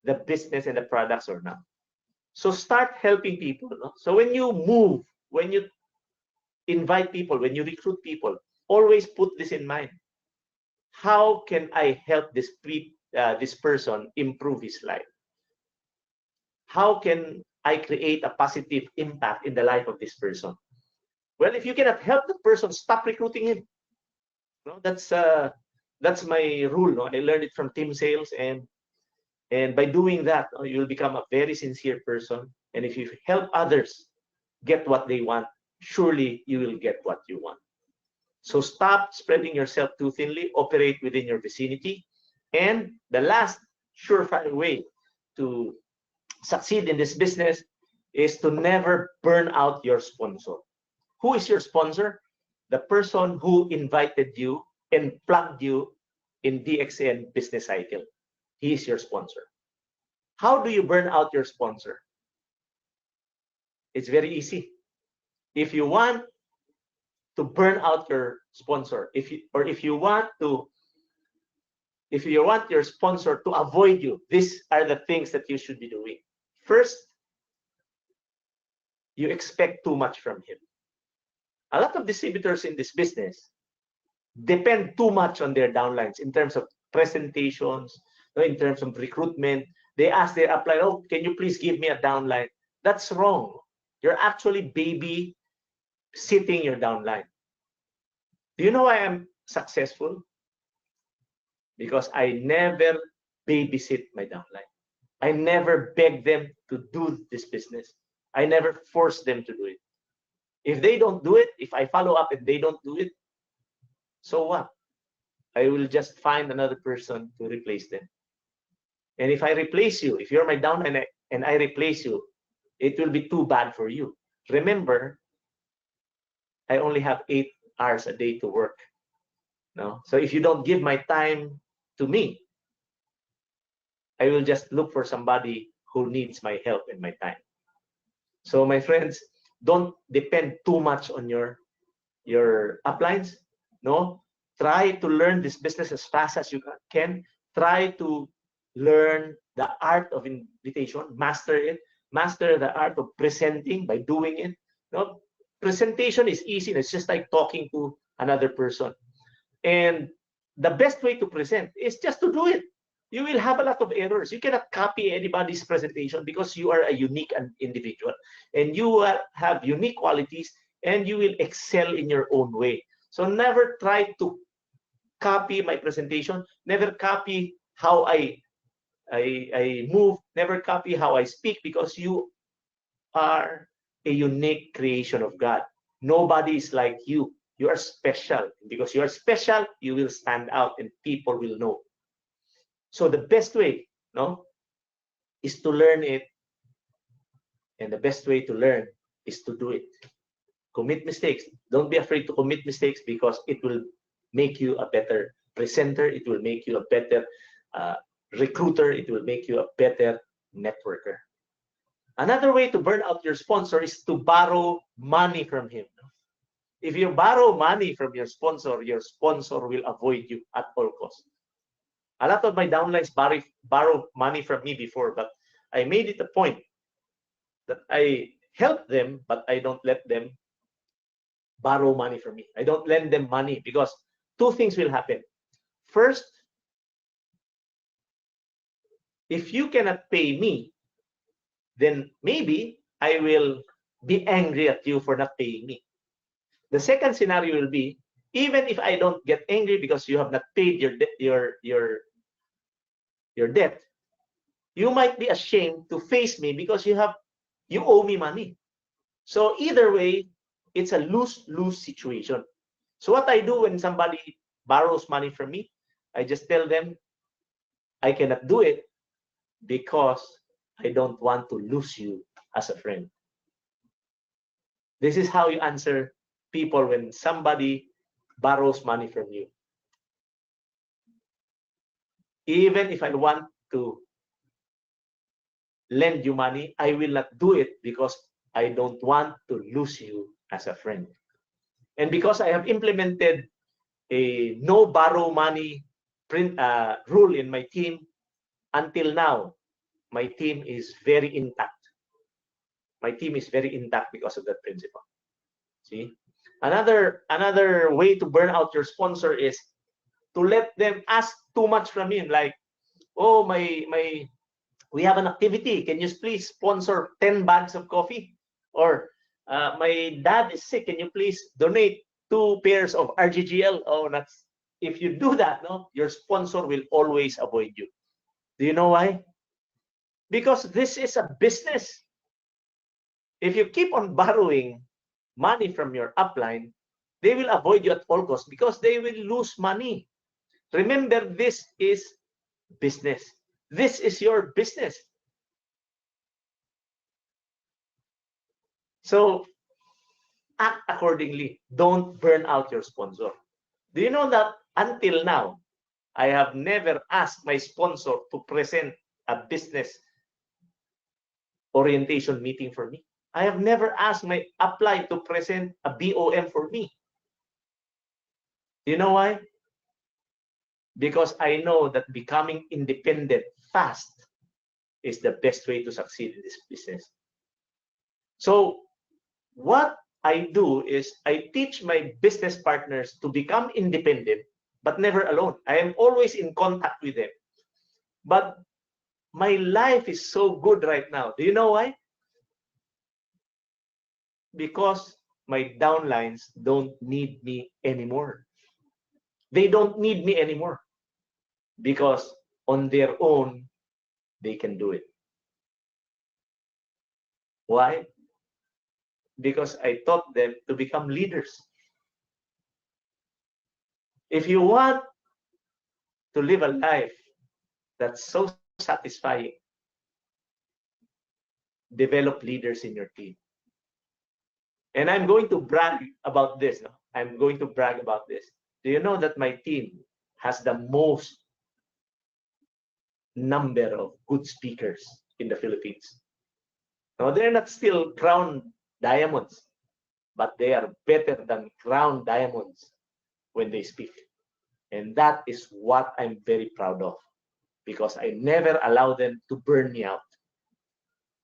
the business and the products or not. So start helping people. No? So when you move, when you invite people, when you recruit people, always put this in mind. How can I help this person improve his life? How can I create a positive impact in the life of this person? Well, if you cannot help the person, stop recruiting him. No, that's my rule. No? I learned it from team sales, and by doing that, you'll become a very sincere person. And if you help others get what they want, surely you will get what you want. So stop spreading yourself too thinly, operate within your vicinity. And the last surefire way to succeed in this business is to never burn out your sponsor. Who is your sponsor? The person who invited you and plugged you in DXN business cycle. He is your sponsor. How do you burn out your sponsor? It's very easy. If you want to burn out your sponsor, if you want your sponsor to avoid you, these are the things that you should be doing. First, you expect too much from him. A lot of distributors in this business depend too much on their downlines in terms of presentations, in terms of recruitment. They ask their upline, oh, can you please give me a downline? That's wrong. You're actually baby sitting your downline. Do you know why I'm successful? Because I never babysit my downline. I never beg them to do this business. I never force them to do it. If they don't do it, if I follow up and they don't do it, so what? I will just find another person to replace them. And if I replace you, if you're my downline and I replace you, it will be too bad for you. Remember, I only have 8 hours a day to work. No? So if you don't give my time to me, I will just look for somebody who needs my help and my time. So my friends, don't depend too much on your uplines. No, try to learn this business as fast as you can. Try to learn the art of invitation, master it, master the art of presenting by doing it. No, presentation is easy. It's just like talking to another person. And the best way to present is just to do it. You will have a lot of errors. You cannot copy anybody's presentation because you are a unique individual and you will have unique qualities and you will excel in your own way. So never try to copy my presentation. Never copy how I move. Never copy how I speak, because you are a unique creation of God. Nobody is like you. You are special. Because you are special, you will stand out and people will know. So the best way, no, is to learn it. And the best way to learn is to do it. Commit mistakes. Don't be afraid to commit mistakes, because it will make you a better presenter. It will make you a better recruiter. It will make you a better networker. Another way to burn out your sponsor is to borrow money from him. If you borrow money from your sponsor will avoid you at all costs. A lot of my downlines borrow money from me before, but I made it a point that I help them, but I don't let them borrow money from me. I don't lend them money, because 2 things will happen. First, if you cannot pay me, then maybe I will be angry at you for not paying me. The second scenario will be, even if I don't get angry because you have not paid your debt, you might be ashamed to face me because you owe me money. So either way, it's a lose-lose situation. So what I do when somebody borrows money from me, I just tell them I cannot do it because I don't want to lose you as a friend. This is how you answer people when somebody borrows money from you. Even if I want to lend you money, I will not do it because I don't want to lose you as a friend. And because I have implemented a no borrow money rule in my team, until now, my team is very intact. My team is very intact because of that principle. See, another way to burn out your sponsor is to let them ask too much from him, like, oh, we have an activity, can you please sponsor 10 bags of coffee? Or my dad is sick, can you please donate 2 pairs of RGGL? Oh, that's, if you do that, no, your sponsor will always avoid you. Do you know why? Because this is a business. If you keep on borrowing money from your upline, they will avoid you at all costs because they will lose money. Remember, this is business. This is your business. So act accordingly. Don't burn out your sponsor. Do you know that until now, I have never asked my sponsor to present a business orientation meeting for me? I have never asked my upline to present a BOM for me. Do you know why? Because I know that becoming independent fast is the best way to succeed in this business. So what I do is I teach my business partners to become independent, but never alone. I am always in contact with them. But my life is so good right now. Do you know why? Because my downlines don't need me anymore. They don't need me anymore because on their own, they can do it. Why? Because I taught them to become leaders. If you want to live a life that's so satisfying, develop leaders in your team. And I'm going to brag about this. I'm going to brag about this. Do you know that my team has the most number of good speakers in the Philippines? Now, they're not still crown diamonds, but they are better than crown diamonds when they speak. And that is what I'm very proud of, because I never allow them to burn me out.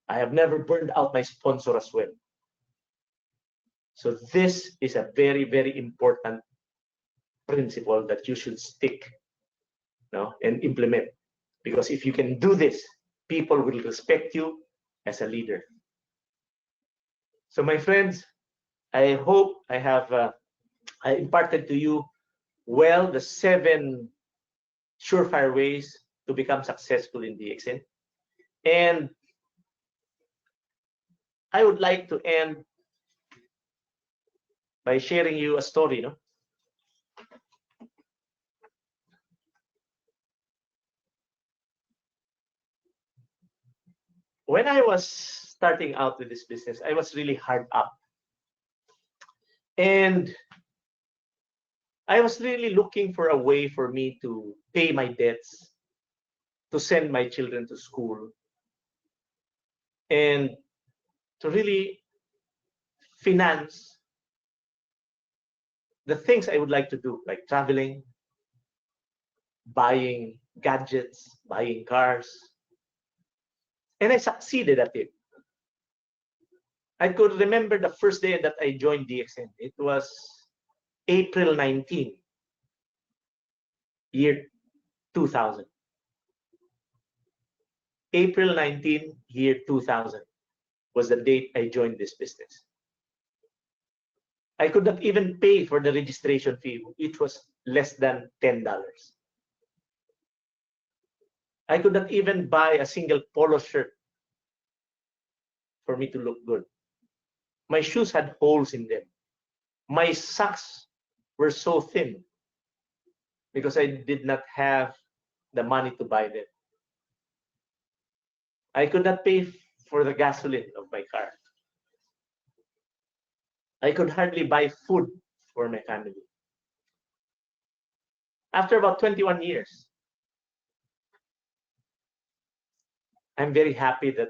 I have never burned out my sponsor as well. So this is a very, very important principle that you should stick and implement. Because if you can do this, people will respect you as a leader. So my friends, I hope I have I imparted to you well the 7 surefire ways to become successful in DXN. And I would like to end by sharing you a story. When I was starting out with this business, I was really hard up. And I was really looking for a way for me to pay my debts, to send my children to school, and to really finance the things I would like to do, like traveling, buying gadgets, buying cars. And I succeeded at it. I could remember the first day that I joined DXN. It was April 19, year 2000. April 19, year 2000 was the date I joined this business. I could not even pay for the registration fee. It was less than $10. I could not even buy a single polo shirt for me to look good. My shoes had holes in them. My socks were so thin because I did not have the money to buy them. I could not pay for the gasoline of my car. I could hardly buy food for my family. After about 21 years, I'm very happy that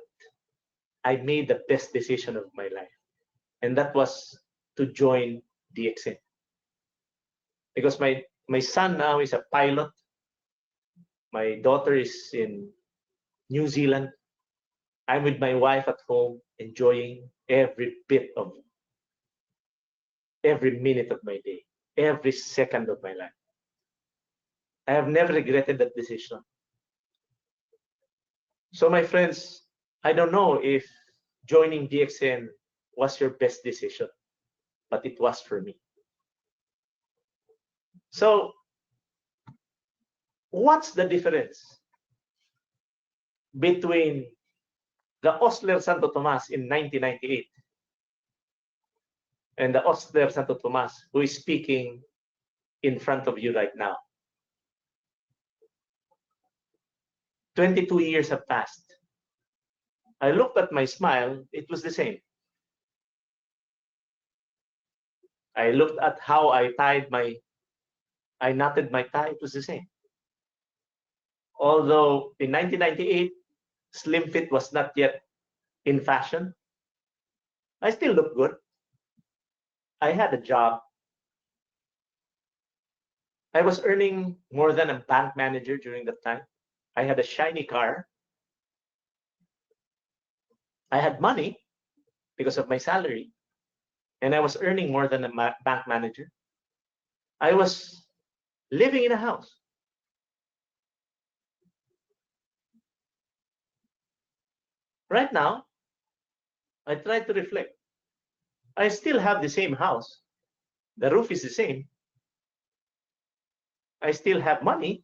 I made the best decision of my life, and that was to join DXN. Because my son now is a pilot. My daughter is in New Zealand. I'm with my wife at home, enjoying every minute of my day, every second of my life. I have never regretted that decision. So my friends, I don't know if joining DXN was your best decision, but it was for me. So what's the difference between the Osler Santo Tomas in 1998 and the Osler Santo Tomas who is speaking in front of you right now? 22 years have passed. I looked at my smile, it was the same. I looked at how I knotted my tie, it was the same. Although in 1998, slim fit was not yet in fashion, I still looked good. I had a job. I was earning more than a bank manager during that time. I had a shiny car. I had money because of my salary, and I was earning more than a bank manager. I was living in a house. Right now, I try to reflect. I still have the same house. The roof is the same. I still have money.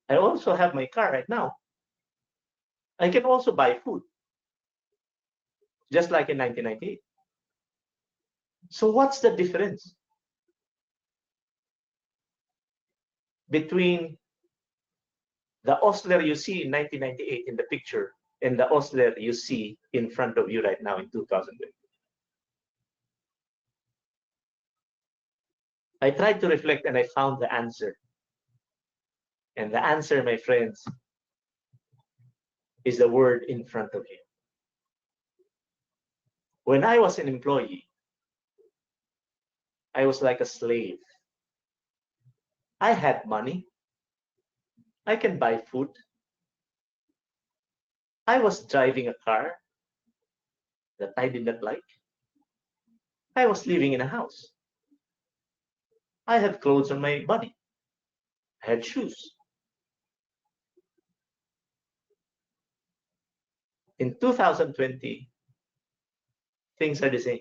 I also have my car right now. I can also buy food, just like in 1998. So what's the difference between the Osler you see in 1998 in the picture and the Osler you see in front of you right now in 2020? I tried to reflect and I found the answer. And the answer, my friends, is the word in front of you. When I was an employee, I was like a slave. I had money. I can buy food. I was driving a car that I did not like. I was living in a house. I had clothes on my body. I had shoes. In 2020, things are the same.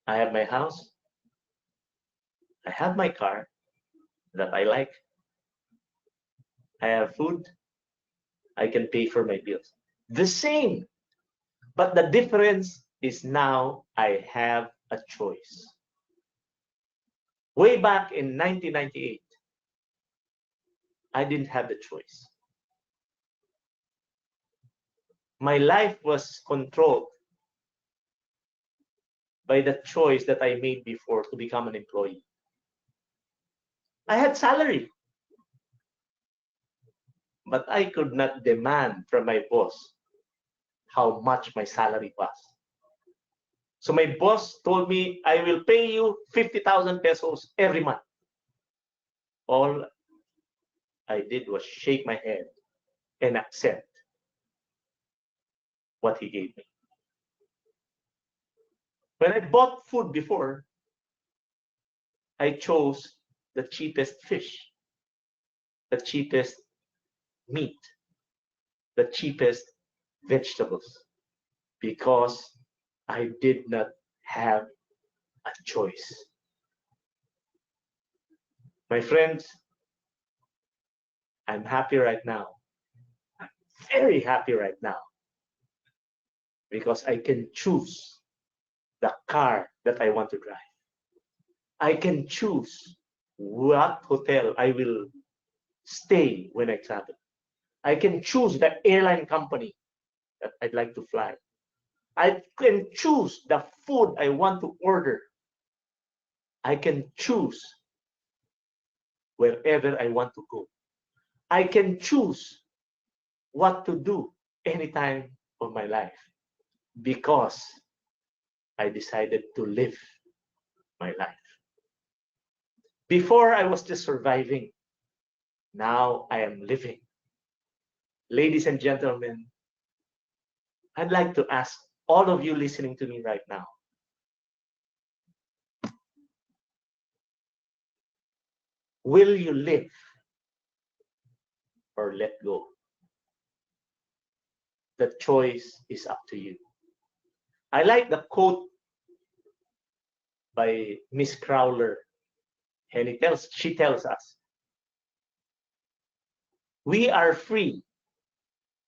I have my house. I have my car that I like. I have food. I can pay for my bills. The same. But the difference is now I have a choice. Way back in 1998, I didn't have the choice. My life was controlled by the choice that I made before to become an employee. I had salary, but I could not demand from my boss how much my salary was. So my boss told me, I will pay you 50,000 pesos every month. All I did was shake my head and accept what he gave me. When I bought food before, I chose the cheapest fish, the cheapest meat, the cheapest vegetables, because I did not have a choice. My friends, I'm happy right now. I'm very happy right now because I can choose the car that I want to drive. I can choose what hotel I will stay when I travel. I can choose the airline company that I'd like to fly. I can choose the food I want to order. I can choose wherever I want to go. I can choose what to do any time of my life because I decided to live my life. Before I was just surviving. Now I am living. Ladies and gentlemen, I'd like to ask all of you listening to me right now, will you live or let go? The choice is up to you. I like the quote by Miss Crowler, and she tells us, we are free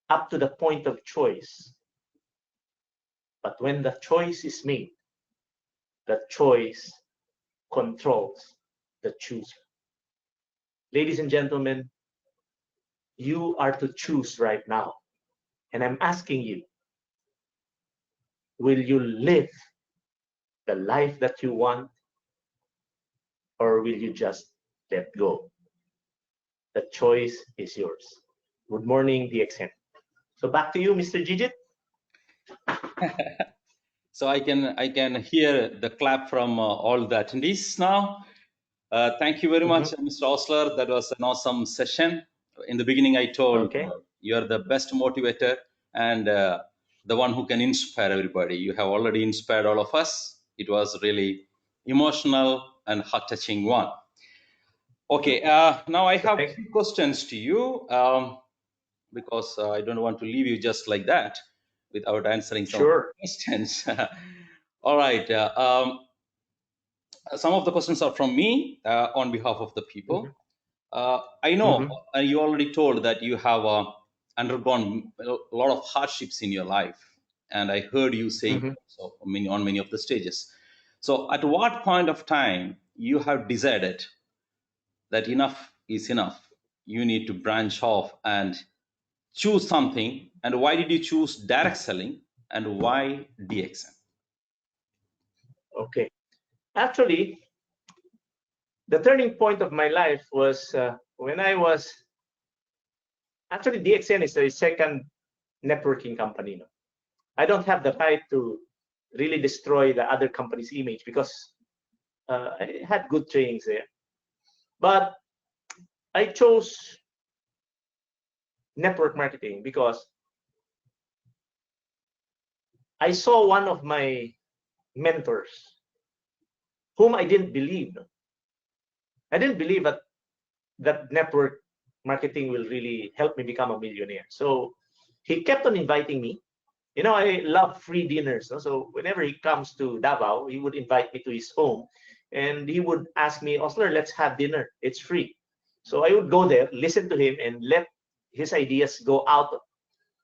up to the point of choice, but when the choice is made, the choice controls the chooser. Ladies and gentlemen, you are to choose right now. And I'm asking you, will you live the life that you want, or will you just let go? The choice is yours. Good morning, DXN. So back to you, Mr. Jijit. So I can hear the clap from all the attendees now. Thank you very much, Mr. Osler. That was an awesome session. In the beginning, I told you're the best motivator and the one who can inspire everybody. You have already inspired all of us. It was really emotional and heart-touching one. Okay, now I have 3 questions to you because I don't want to leave you just like that without answering some questions. All right. Some of the questions are from me on behalf of the people. I know you already told that you have undergone a lot of hardships in your life, and I heard you say so on many of the stages. So at what point of time you have decided that enough is enough? You need to branch off and choose something. And why did you choose direct selling, and why DXN? Okay. Actually, the turning point of my life was when I was, actually DXN is a second networking company. No? I don't have the right to really destroy the other company's image because I had good trainings there. But I chose network marketing because I saw one of my mentors whom I didn't believe. I didn't believe that network marketing will really help me become a millionaire. So he kept on inviting me. You know, I love free dinners. So whenever he comes to Davao, he would invite me to his home and he would ask me, Osler, let's have dinner. It's free. So I would go there, listen to him, and let his ideas go out.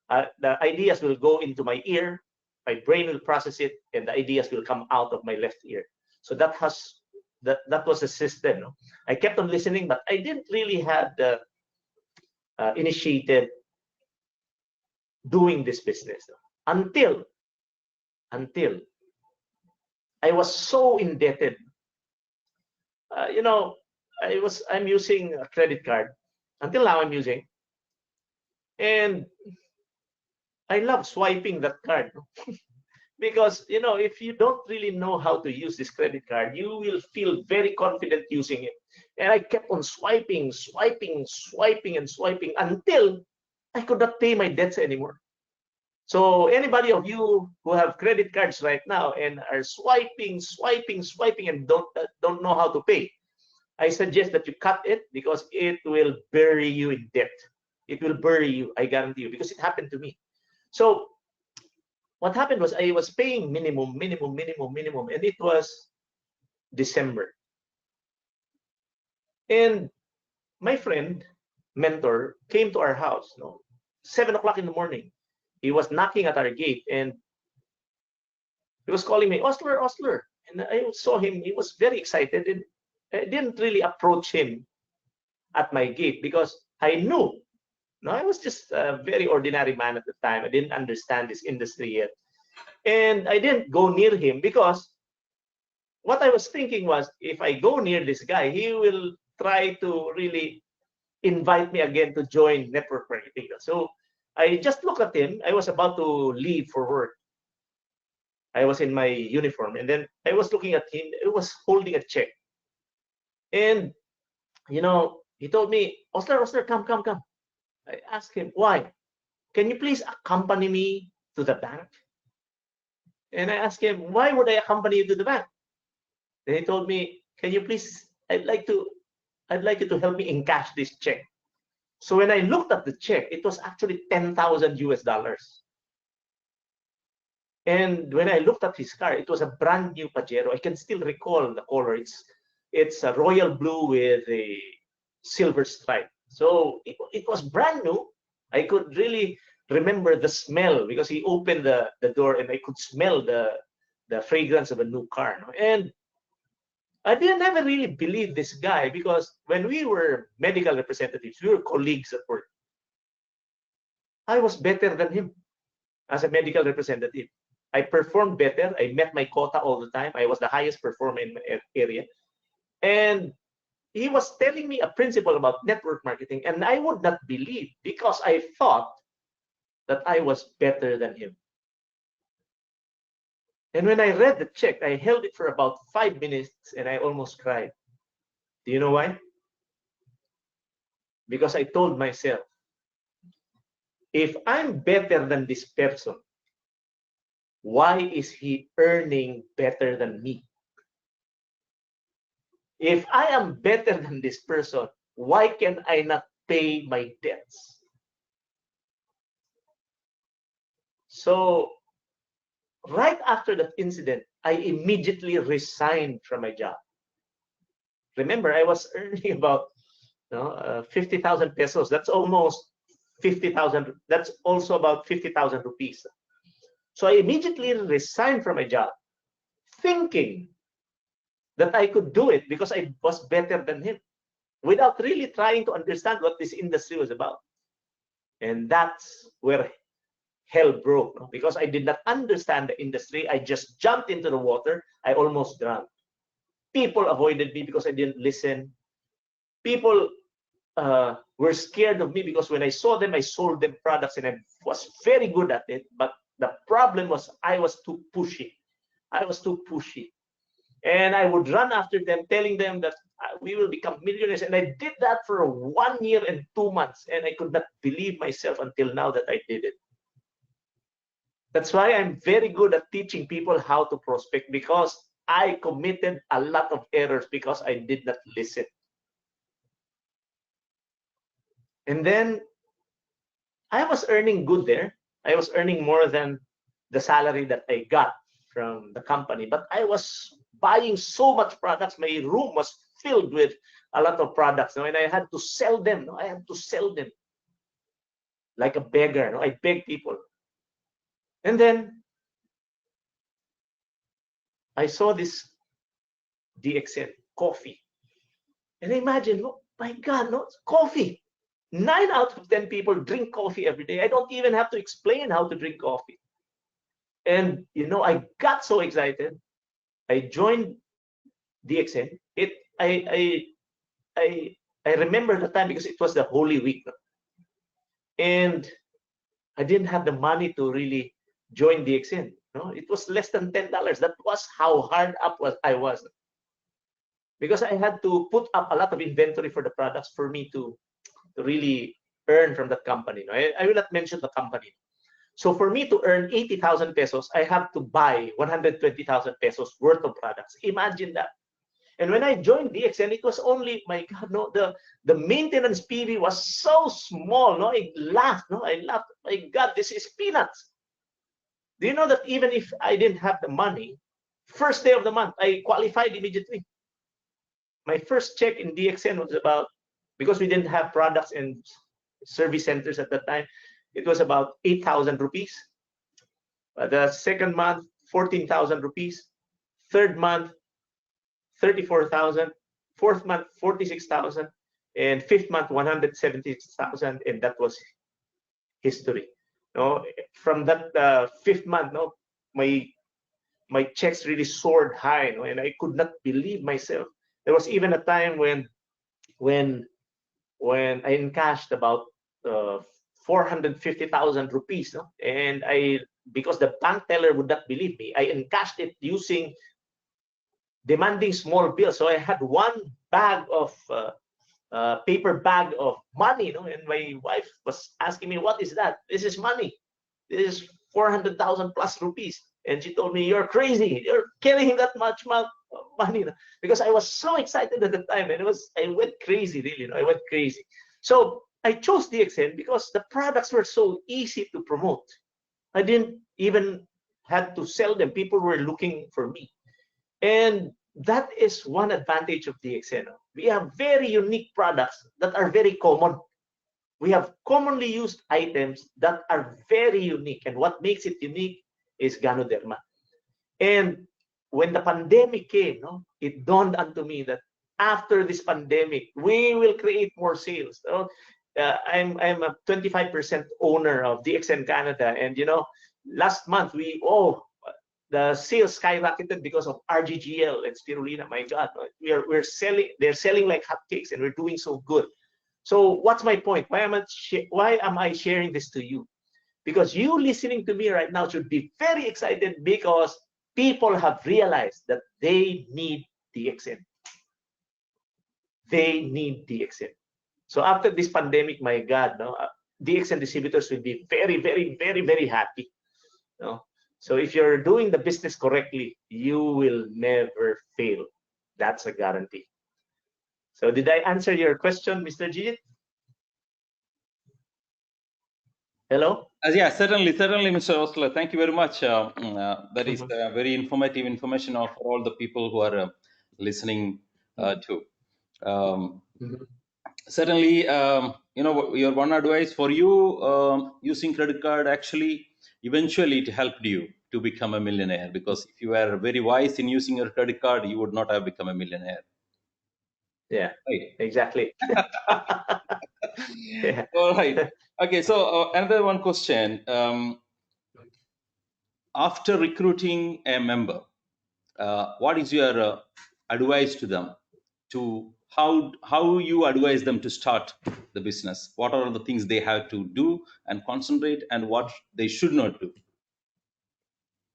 The ideas will go into my ear, my brain will process it, and the ideas will come out of my left ear. So that was a system. No? I kept on listening, but I didn't really have the initiated doing this business until I was so indebted. You know, I'm using a credit card until now. I'm using, and I love swiping that card. Because, you know, if you don't really know how to use this credit card, you will feel very confident using it. And I kept on swiping until I could not pay my debts anymore. So anybody of you who have credit cards right now and are swiping and don't know how to pay, I suggest that you cut it because it will bury you in debt. It will bury you, I guarantee you, because it happened to me. So what happened was I was paying minimum, and it was December. And my friend, mentor, came to our house, 7 o'clock in the morning. He was knocking at our gate and he was calling me, Osler. And I saw him, he was very excited, and I didn't really approach him at my gate because I knew. No, I was just a very ordinary man at the time. I didn't understand this industry yet. And I didn't go near him because what I was thinking was, if I go near this guy, he will try to really invite me again to join network marketing. So I just looked at him. I was about to leave for work. I was in my uniform, and then I was looking at him. He was holding a check. And, you know, he told me, Osler, come. I asked him, why? Can you please accompany me to the bank? And I asked him, why would I accompany you to the bank? Then he told me, can you please, I'd like you to help me encash this check. So when I looked at the check, it was actually 10,000 US dollars. And when I looked at his car, it was a brand new Pajero. I can still recall the color. It's a royal blue with a silver stripe. So it was brand new. I could really remember the smell because he opened the door and I could smell the fragrance of a new car. And I didn't ever really believe this guy because when we were medical representatives, we were colleagues at work. I was better than him as a medical representative. I performed better. I met my quota all the time. I was the highest performer in my area. And he was telling me a principle about network marketing, and I would not believe because I thought that I was better than him. And when I read the check, I held it for about 5 minutes and I almost cried. Do you know why? Because I told myself, if I'm better than this person, why is he earning better than me? If I am better than this person, why can I not pay my debts? So right after that incident, I immediately resigned from my job. Remember, I was earning about 50,000 pesos. That's almost 50,000. That's also about 50,000 rupees. So I immediately resigned from my job, thinking that I could do it because I was better than him, without really trying to understand what this industry was about. And that's where hell broke, because I did not understand the industry. I just jumped into the water. I almost drowned. People avoided me because I didn't listen. People were scared of me because when I saw them, I sold them products and I was very good at it. But the problem was I was too pushy. And I would run after them, telling them that we will become millionaires. And I did that for 1 year and 2 months. And I could not believe myself until now that I did it. That's why I'm very good at teaching people how to prospect, because I committed a lot of errors because I did not listen. And then I was earning good there. I was earning more than the salary that I got from the company, but I was buying so much products. My room was filled with a lot of products, and I had to sell them. I had to sell them like a beggar. I beg people. And then I saw this DXN coffee, and imagine, oh my God, no, coffee. 9 out of 10 people drink coffee every day. I don't even have to explain how to drink coffee. And I got so excited. I joined DXN. I remember the time because it was the Holy Week, and I didn't have the money to really join DXN. It was less than $10. That was how hard up I was, because I had to put up a lot of inventory for the products for me to really earn from that company. I will not mention the company. So for me to earn 80,000 pesos, I have to buy 120,000 pesos worth of products. Imagine that. And when I joined DXN, it was only, my God, the maintenance PV was so small. I laughed. My God, this is peanuts. Do you know that even if I didn't have the money, first day of the month, I qualified immediately. My first check in DXN was about, because we didn't have products and service centers at that time, it was about 8,000 rupees. The second month, 14,000 rupees. Third month, 34,000. Fourth month, 46,000. And fifth month, 176,000. And that was history. From that fifth month, my checks really soared high, and I could not believe myself. There was even a time when I encashed about 450,000 rupees. No? And because the bank teller would not believe me, I encashed it using demanding small bills. So I had one bag of paper bag of money, and my wife was asking me, "What is that?" "This is money. This is 400,000 plus rupees." And she told me, "You're crazy. You're carrying that much money," because I was so excited at the time, and I went crazy, really. I went crazy. So I chose DXN because the products were so easy to promote. I didn't even have to sell them. People were looking for me. And that is one advantage of DXN. We have very unique products that are very common. We have commonly used items that are very unique. And what makes it unique is Ganoderma. And when the pandemic came, it dawned onto me that after this pandemic, we will create more sales. I'm a 25% owner of DXN Canada. And, last month, the sales skyrocketed because of RGGL and spirulina. My God, they're selling like hotcakes, and we're doing so good. So what's my point? Why am I sharing this to you? Because you listening to me right now should be very excited, because people have realized that they need DXN. They need DXN. So after this pandemic, my God, DXN distributors will be very, very, very, very happy. So if you're doing the business correctly, you will never fail. That's a guarantee. So did I answer your question, Mr. Jijit? Hello? Yeah, certainly, Mr. Osler. Thank you very much. That is very informative information for all the people who are listening to. Certainly, your one advice for you, using credit card, actually, eventually it helped you to become a millionaire, because if you were very wise in using your credit card, you would not have become a millionaire. Yeah, right. Exactly. Yeah. All right. Okay, so another one question. After recruiting a member, what is your advice to them? To how you advise them to start the business? What are the things they have to do and concentrate, and what they should not do?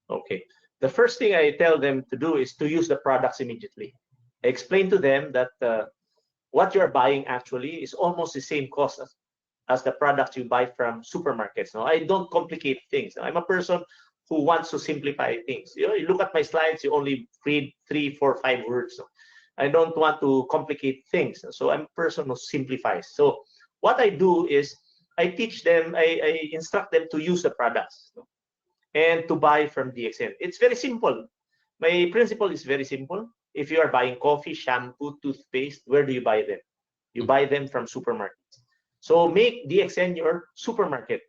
Okay. The first thing I tell them to do is to use the products immediately. I explain to them that what you're buying actually is almost the same cost as the products you buy from supermarkets. Now, I don't complicate things. I'm a person who wants to simplify things. You look at my slides, you only read 3, 4, 5 words. I don't want to complicate things. So I'm a person who simplifies. So what I do is I teach them, I instruct them to use the products and to buy from DXN. It's very simple. My principle is very simple. If you are buying coffee, shampoo, toothpaste, where do you buy them? You buy them from supermarkets. So make DXN your supermarket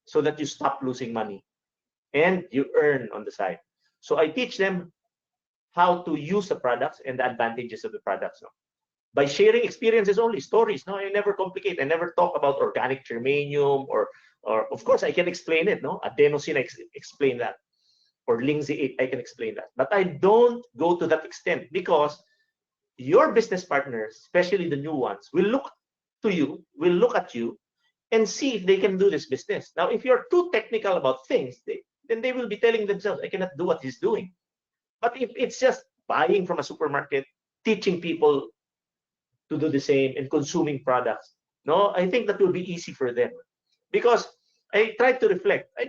so that you stop losing money and you earn on the side. So I teach them how to use the products and the advantages of the products. By sharing experiences only, stories. I never complicate. I never talk about organic germanium or of course I can explain it. Adenosine, I explain that. Or Lingzhi, I can explain that. But I don't go to that extent, because your business partners, especially the new ones, will look at you and see if they can do this business. Now, if you're too technical about things, then they will be telling themselves, I cannot do what he's doing. But if it's just buying from a supermarket, teaching people to do the same and consuming products, I think that will be easy for them. Because I tried to reflect. I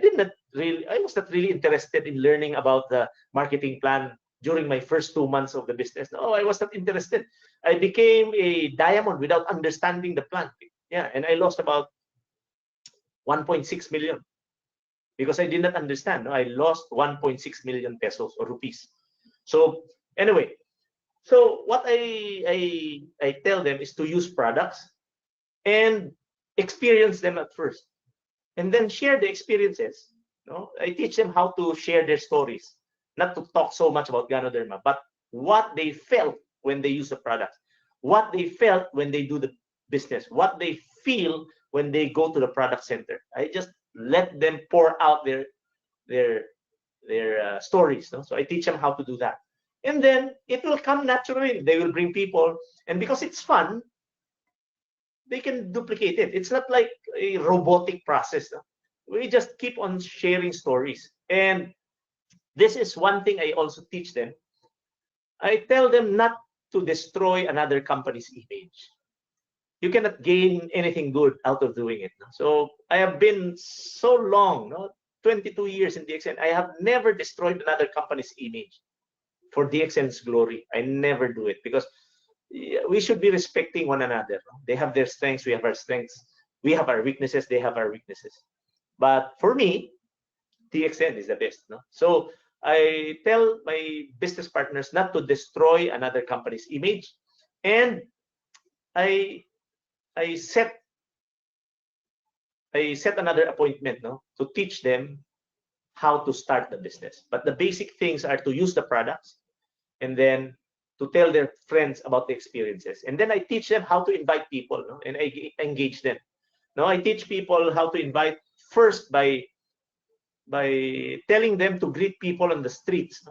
was not really interested in learning about the marketing plan during my first 2 months of the business. No, I was not interested. I became a diamond without understanding the plan. Yeah, and I lost about 1.6 million because I did not understand. I lost 1.6 million pesos or rupees. So anyway, so what I tell them is to use products and experience them at first, and then share the experiences. I teach them how to share their stories, not to talk so much about Ganoderma, but what they felt when they use the products, what they felt when they do the business, what they feel when they go to the product center. I just let them pour out their stories. So I teach them how to do that, and then it will come naturally. They will bring people, and because it's fun, they can duplicate it. It's not like a robotic process. No? We just keep on sharing stories. And this is one thing I also teach them. I tell them not to destroy another company's image. You cannot gain anything good out of doing it. No? So I have been so long, no? 22 years in DXN. I have never destroyed another company's image for DXN's glory. I never do it because we should be respecting one another. No? They have their strengths, we have our strengths. We have our weaknesses, they have our weaknesses. But for me, DXN is the best. No? So I tell my business partners not to destroy another company's image, and I set another appointment, no, to teach them how to start the business. But the basic things are to use the products, and then to tell their friends about the experiences, and then I teach them how to invite people, no, and I engage them. Now I teach people how to invite first by telling them to greet people on the streets.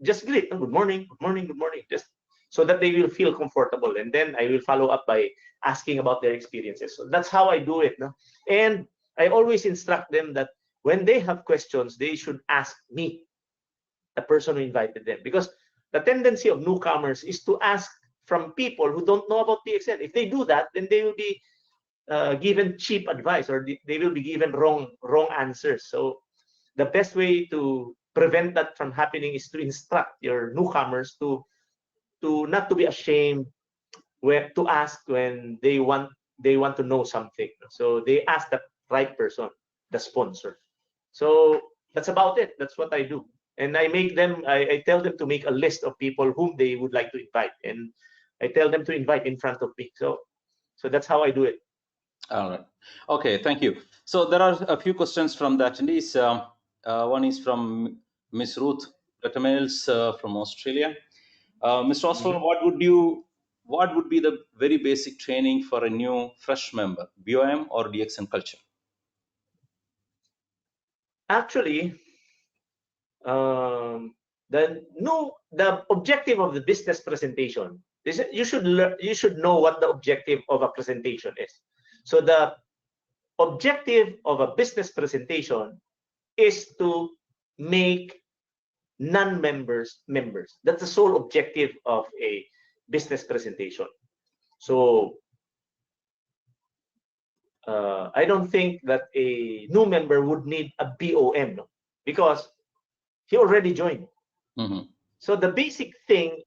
Just greet, good morning, good morning, good morning, just so that they will feel comfortable. And then I will follow up by asking about their experiences. So that's how I do it. No? And I always instruct them that when they have questions, they should ask me, the person who invited them. Because the tendency of newcomers is to ask from people who don't know about DXN. If they do that, then they will be given cheap advice, or they will be given wrong answers. So the best way to prevent that from happening is to instruct your newcomers to not to be ashamed to ask when they want to know something. So they ask the right person, the sponsor. So that's about it. That's what I do. And I tell them to make a list of people whom they would like to invite, and I tell them to invite in front of me. So that's how I do it. All right. Okay, thank you. So there are a few questions from the attendees. One is from Ms. Ruth Gatamels from Australia. Mr. Osler, what would be the very basic training for a new fresh member, BOM or DXN culture? Actually, the objective of the business presentation is you should know what the objective of a presentation is. So the objective of a business presentation is to make non-members members. That's the sole objective of a business presentation. So I don't think that a new member would need a BOM, no? Because he already joined. Mm-hmm. So the basic thing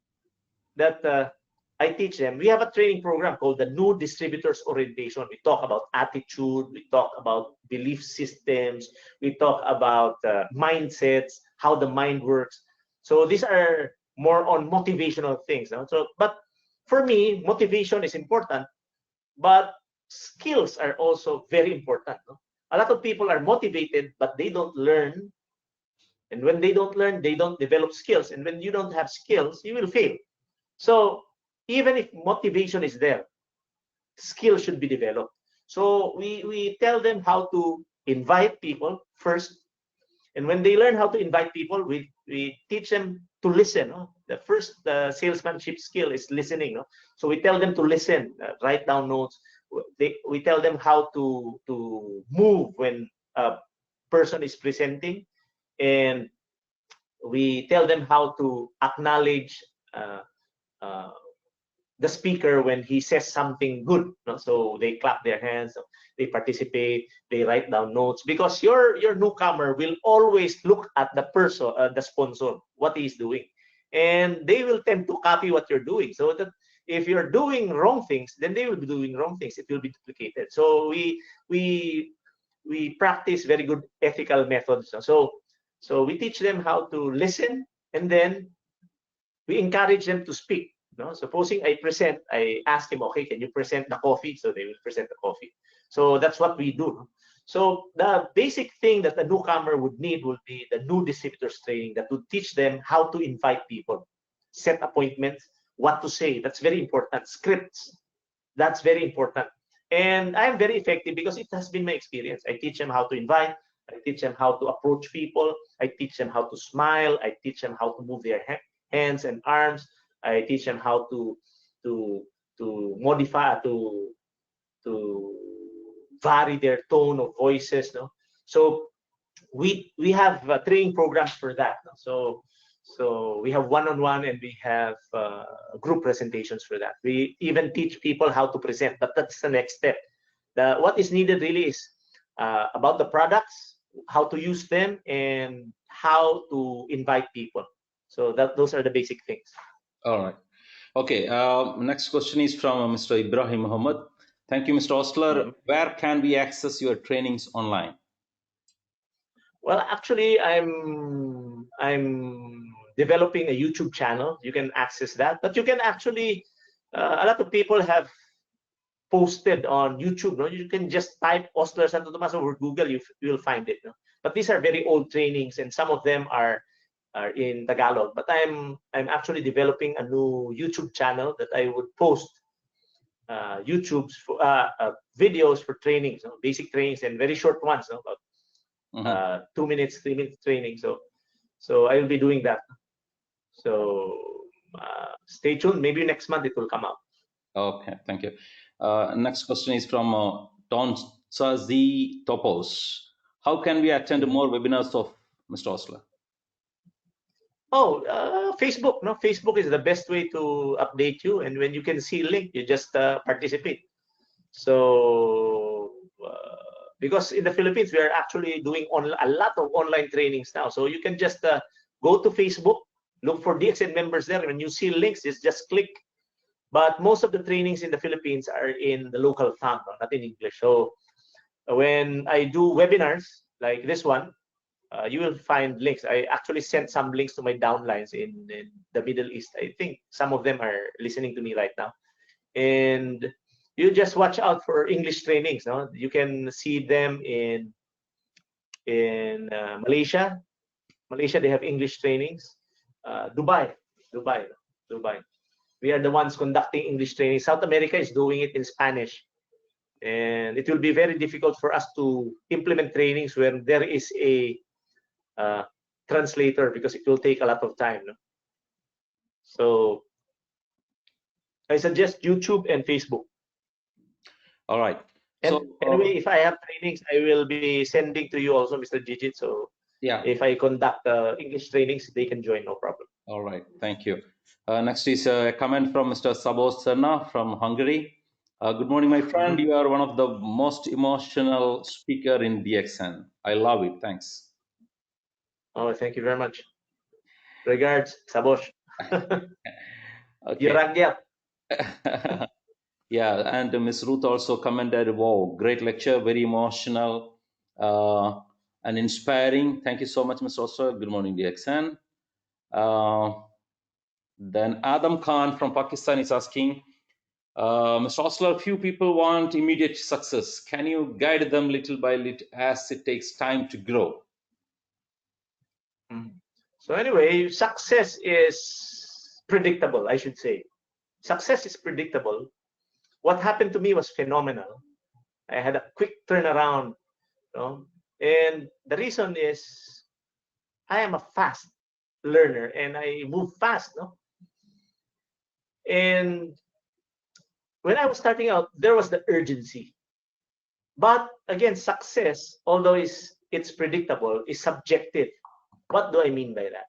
that I teach them, we have a training program called the New Distributors Orientation. We talk about attitude, we talk about belief systems, we talk about mindsets, how the mind works. So these are more on motivational things. No? So, but for me, motivation is important, but skills are also very important. No? A lot of people are motivated, but they don't learn. And when they don't learn, they don't develop skills. And when you don't have skills, you will fail. So even if motivation is there, skills should be developed. So we tell them how to invite people first. And when they learn how to invite people, we teach them to listen. No? The first salesmanship skill is listening. No? So we tell them to listen, write down notes. We tell them how to move when a person is presenting. And we tell them how to acknowledge the speaker when he says something good. No? So they clap their hands, they participate, they write down notes, because your newcomer will always look at the person, the sponsor, what he's doing, and they will tend to copy what you're doing. So that if you're doing wrong things, then they will be doing wrong things. It will be duplicated. So we practice very good ethical methods. So we teach them how to listen, and then we encourage them to speak. No? Supposing I present, I ask him, okay, can you present the coffee? So they will present the coffee. So that's what we do. So the basic thing that a newcomer would need would be the new distributors training that would teach them how to invite people, set appointments, what to say. That's very important. Scripts, that's very important. And I'm very effective because it has been my experience. I teach them how to invite. I teach them how to approach people. I teach them how to smile. I teach them how to move their hands and arms. I teach them how to modify, to vary their tone of voices. No? So we have training programs for that. No? So we have one-on-one and we have group presentations for that. We even teach people how to present, but that's the next step. What is needed really is about the products, how to use them, and how to invite people. So those are the basic things. All right. Okay. Next question is from Mr. Ibrahim Muhammad. Thank you, Mr. Osler. Where can we access your trainings online? Well, actually, I'm developing a YouTube channel. You can access that, but you can actually a lot of people have posted on YouTube. No, you can just type Osler Santo Tomas over Google. You'll find it. No? But these are very old trainings, and some of them are in Tagalog. But I'm actually developing a new YouTube channel that I would post YouTube's for, videos for trainings, no? Basic trainings and very short ones, no? About 2 minutes, 3 minutes training. So I will be doing that. So stay tuned. Maybe next month it will come out. Okay, thank you. Next question is from Tonsazi Topos. How can we attend more webinars of Mr. Osler? Oh, Facebook. No, Facebook is the best way to update you. And when you can see a link, you just participate. So because in the Philippines, we are actually doing a lot of online trainings now. So you can just go to Facebook, look for DXN members there. When you see links, just click. But most of the trainings in the Philippines are in the local tongue, not in English. So when I do webinars like this one, you will find links. I actually sent some links to my downlines in the Middle East. I think some of them are listening to me right now. And you just watch out for English trainings. No? You can see them in Malaysia. Malaysia, they have English trainings. Dubai. We are the ones conducting English training. South America is doing it in Spanish. And it will be very difficult for us to implement trainings when there is a translator, because it will take a lot of time. No? So I suggest YouTube and Facebook. All right. And so, anyway, if I have trainings, I will be sending to you also, Mr. Gigit. So yeah, if I conduct English trainings, they can join, no problem. All right. Thank you. Next is a comment from Mr. Sabos Serna from Hungary. Good morning, my friend. You are one of the most emotional speaker in DXN. I love it. Thanks. Oh, thank you very much. Regards, Sabos. Okay. Yeah, and Ms. Ruth also commented, wow, great lecture, very emotional and inspiring. Thank you so much, Mr. Osler. Good morning, DXN. Then Adam Khan from Pakistan is asking, Mr. Osler, few people want immediate success. Can you guide them little by little as it takes time to grow? So anyway, success is predictable, I should say. Success is predictable. What happened to me was phenomenal. I had a quick turnaround, you know? And the reason is I am a fast learner and I move fast. No? And when I was starting out, there was the urgency. But again, success, although it's predictable, is subjective. What do I mean by that?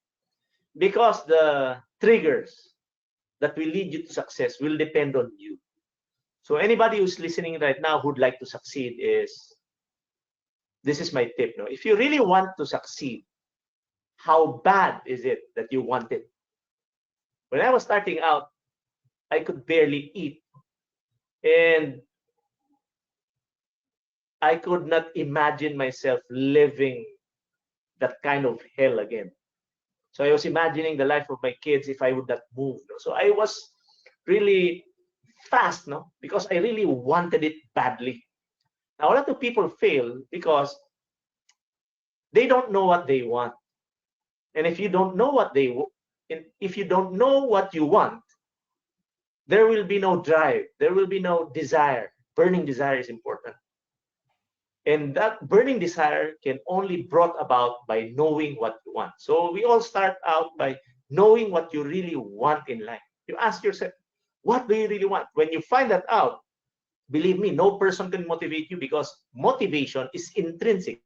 Because the triggers that will lead you to success will depend on you. So anybody who's listening right now who'd like to succeed, this is my tip. No? If you really want to succeed, how bad is it that you want it? When I was starting out, I could barely eat. And I could not imagine myself living that kind of hell again. So I was imagining the life of my kids if I would not move. No? So I was really fast, no? Because I really wanted it badly. Now, a lot of people fail because they don't know what they want. And if you don't know what if you don't know what you want, there will be no drive. There will be no desire. Burning desire is important. And that burning desire can only be brought about by knowing what you want. So we all start out by knowing what you really want in life. You ask yourself, what do you really want? When you find that out, Believe me, no person can motivate you because motivation is intrinsic.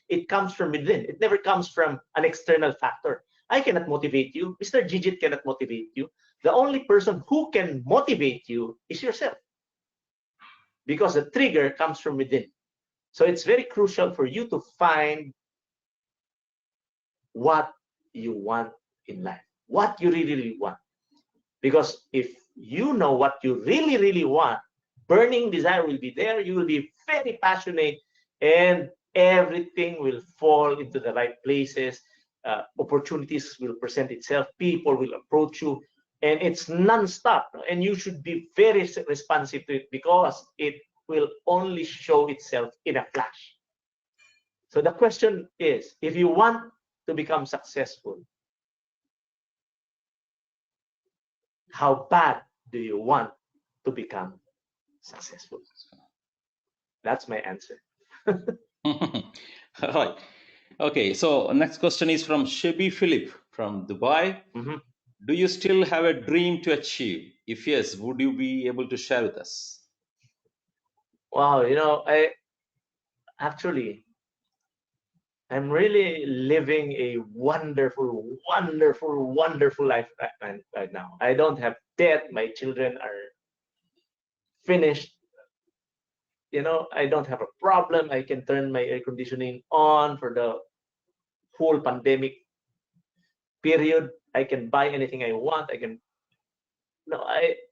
It comes from within. It never comes from an external factor. I cannot motivate you. Mr. Gigit cannot motivate you. The only person who can motivate you is yourself, because the trigger comes from within. So it's very crucial for you to find what you want in life, what you really, really want. Because if you know what you really, really want, burning desire will be there. You will be very passionate, and everything will fall into the right places. Opportunities will present itself. People will approach you, and it's non-stop. And you should be very responsive to it, because it will only show itself in a flash. So the question is, if you want to become successful, how bad do you want to become successful? That's my answer. Right. Okay, so next question is from Shebi Philip from Dubai. Do you still have a dream to achieve? If yes, would you be able to share with us? Wow, I'm really living a wonderful, wonderful, wonderful life right now. I don't have debt. My children are finished. I don't have a problem. I can turn my air conditioning on for the whole pandemic period. I can buy anything I want.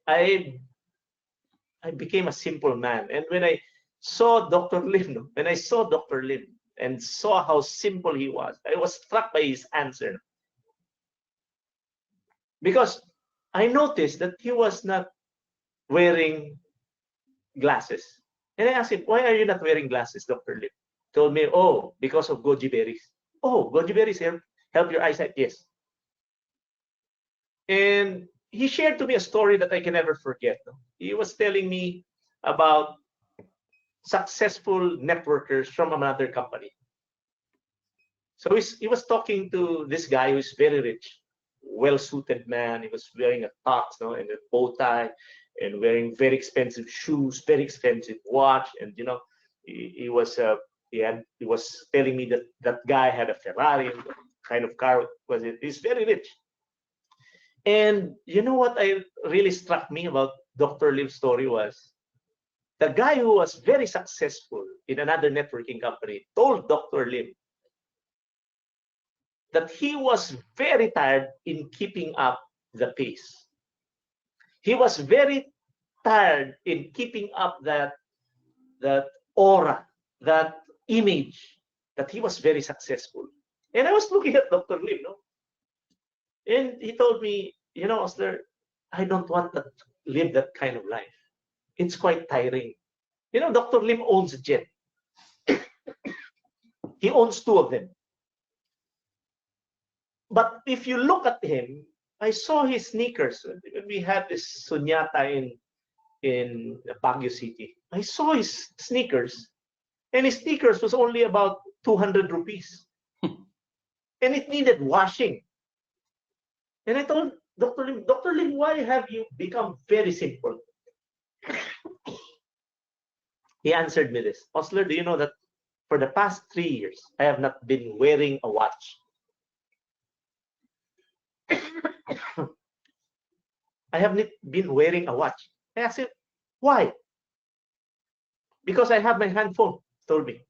I became a simple man. And when I saw Dr. Lim, and saw how simple he was, I was struck by his answer. Because I noticed that he was not wearing glasses. And I asked him, why are you not wearing glasses, Dr. Lim? He told me, oh, because of goji berries. Oh, goji berries help your eyesight? Yes. And he shared to me a story that I can never forget. He was telling me about successful networkers from another company. So he was talking to this guy who's very rich, well-suited man. He was wearing a tux, and a bow tie, and wearing very expensive shoes, very expensive watch, and he was telling me that that guy had a Ferrari. What kind of car was it? He's very rich. And you know what really struck me about Dr. Lim's story was the guy who was very successful in another networking company told Dr. Lim that he was very tired in keeping up the pace. He was very tired in keeping up that aura, that image, that he was very successful. And I was looking at Dr. Lim, and he told me, Osler, I don't want to live that kind of life. It's quite tiring. Dr. Lim owns a jet. He owns 2 of them. But if you look at him, I saw his sneakers. We had this sunyata in Baguio City. I saw his sneakers, and his sneakers was only about 200 rupees. And it needed washing. And I told Dr. Lim, why have you become very simple? He answered me this. Osler, do you know that for the past 3 years, I have not been wearing a watch? I have not been wearing a watch. I asked him, why? Because I have my handphone, told me.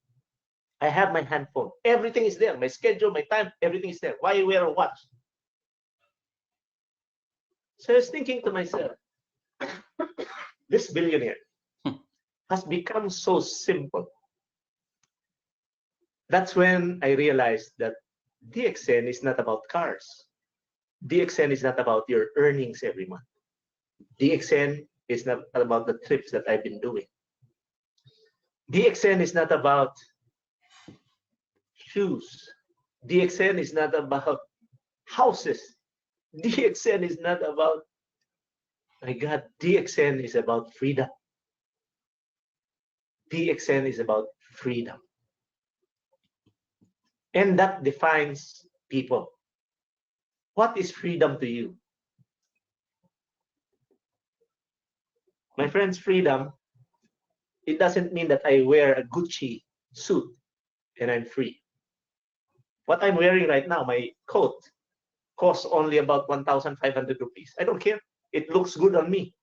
I have my handphone. Everything is there. My schedule, my time, everything is there. Why wear a watch? So I was thinking to myself, this billionaire has become so simple. That's when I realized that DXN is not about cars. DXN is not about your earnings every month. DXN is not about the trips that I've been doing. DXN is not about shoes. DXN is not about houses. DXN is not about, my God, DXN is about freedom. DXN is about freedom. And that defines people. What is freedom to you? My friends, freedom it doesn't mean that I wear a Gucci suit and I'm free. What I'm wearing right now, my coat, costs only about 1,500 rupees. I don't care. It looks good on me.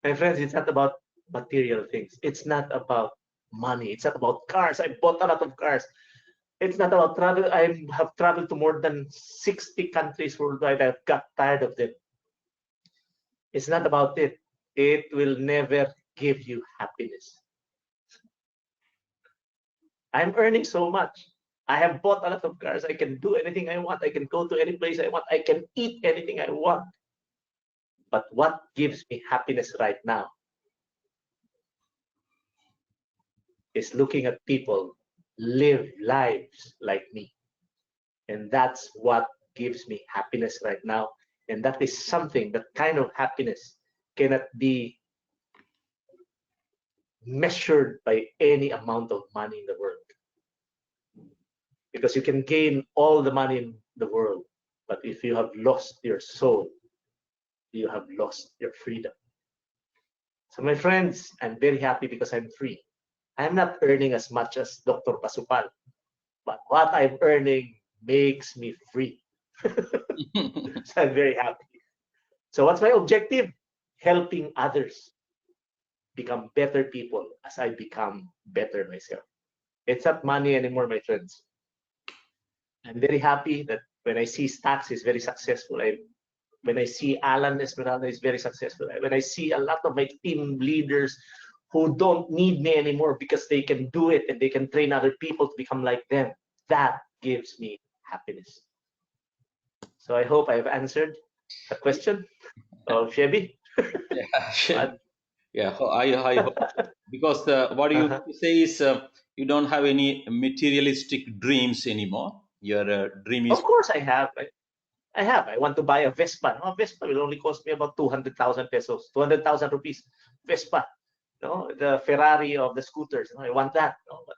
My friends, it's not about material things. It's not about money. It's not about cars. I bought a lot of cars. It's not about travel. I have traveled to more than 60 countries worldwide. I've got tired of them. It's not about it. It will never give you happiness. I'm earning so much. I have bought a lot of cars. I can do anything I want. I can go to any place I want. I can eat anything I want. But what gives me happiness right now is looking at people live lives like me. And that's what gives me happiness right now. And that is something, that kind of happiness cannot be measured by any amount of money in the world. Because you can gain all the money in the world, but if you have lost your soul, you have lost your freedom. So my friends, I'm very happy because I'm free. I'm not earning as much as Dr. Pasupal, but what I'm earning makes me free. So I'm very happy. So what's my objective? Helping others become better people as I become better myself. It's not money anymore, my friends. I'm very happy that when I see Stax is very successful, when I see Alan Esmeralda is very successful, when I see a lot of my team leaders who don't need me anymore because they can do it and they can train other people to become like them, that gives me happiness. So I hope I have answered the question of Shebi. Yeah, sure. Yeah, I hope, because what you say is you don't have any materialistic dreams anymore. Your dream is. Of course I have. I want to buy a Vespa. No, Vespa will only cost me about 200,000 pesos, 200,000 rupees. Vespa, no, the Ferrari of the scooters. No, I want that. No, but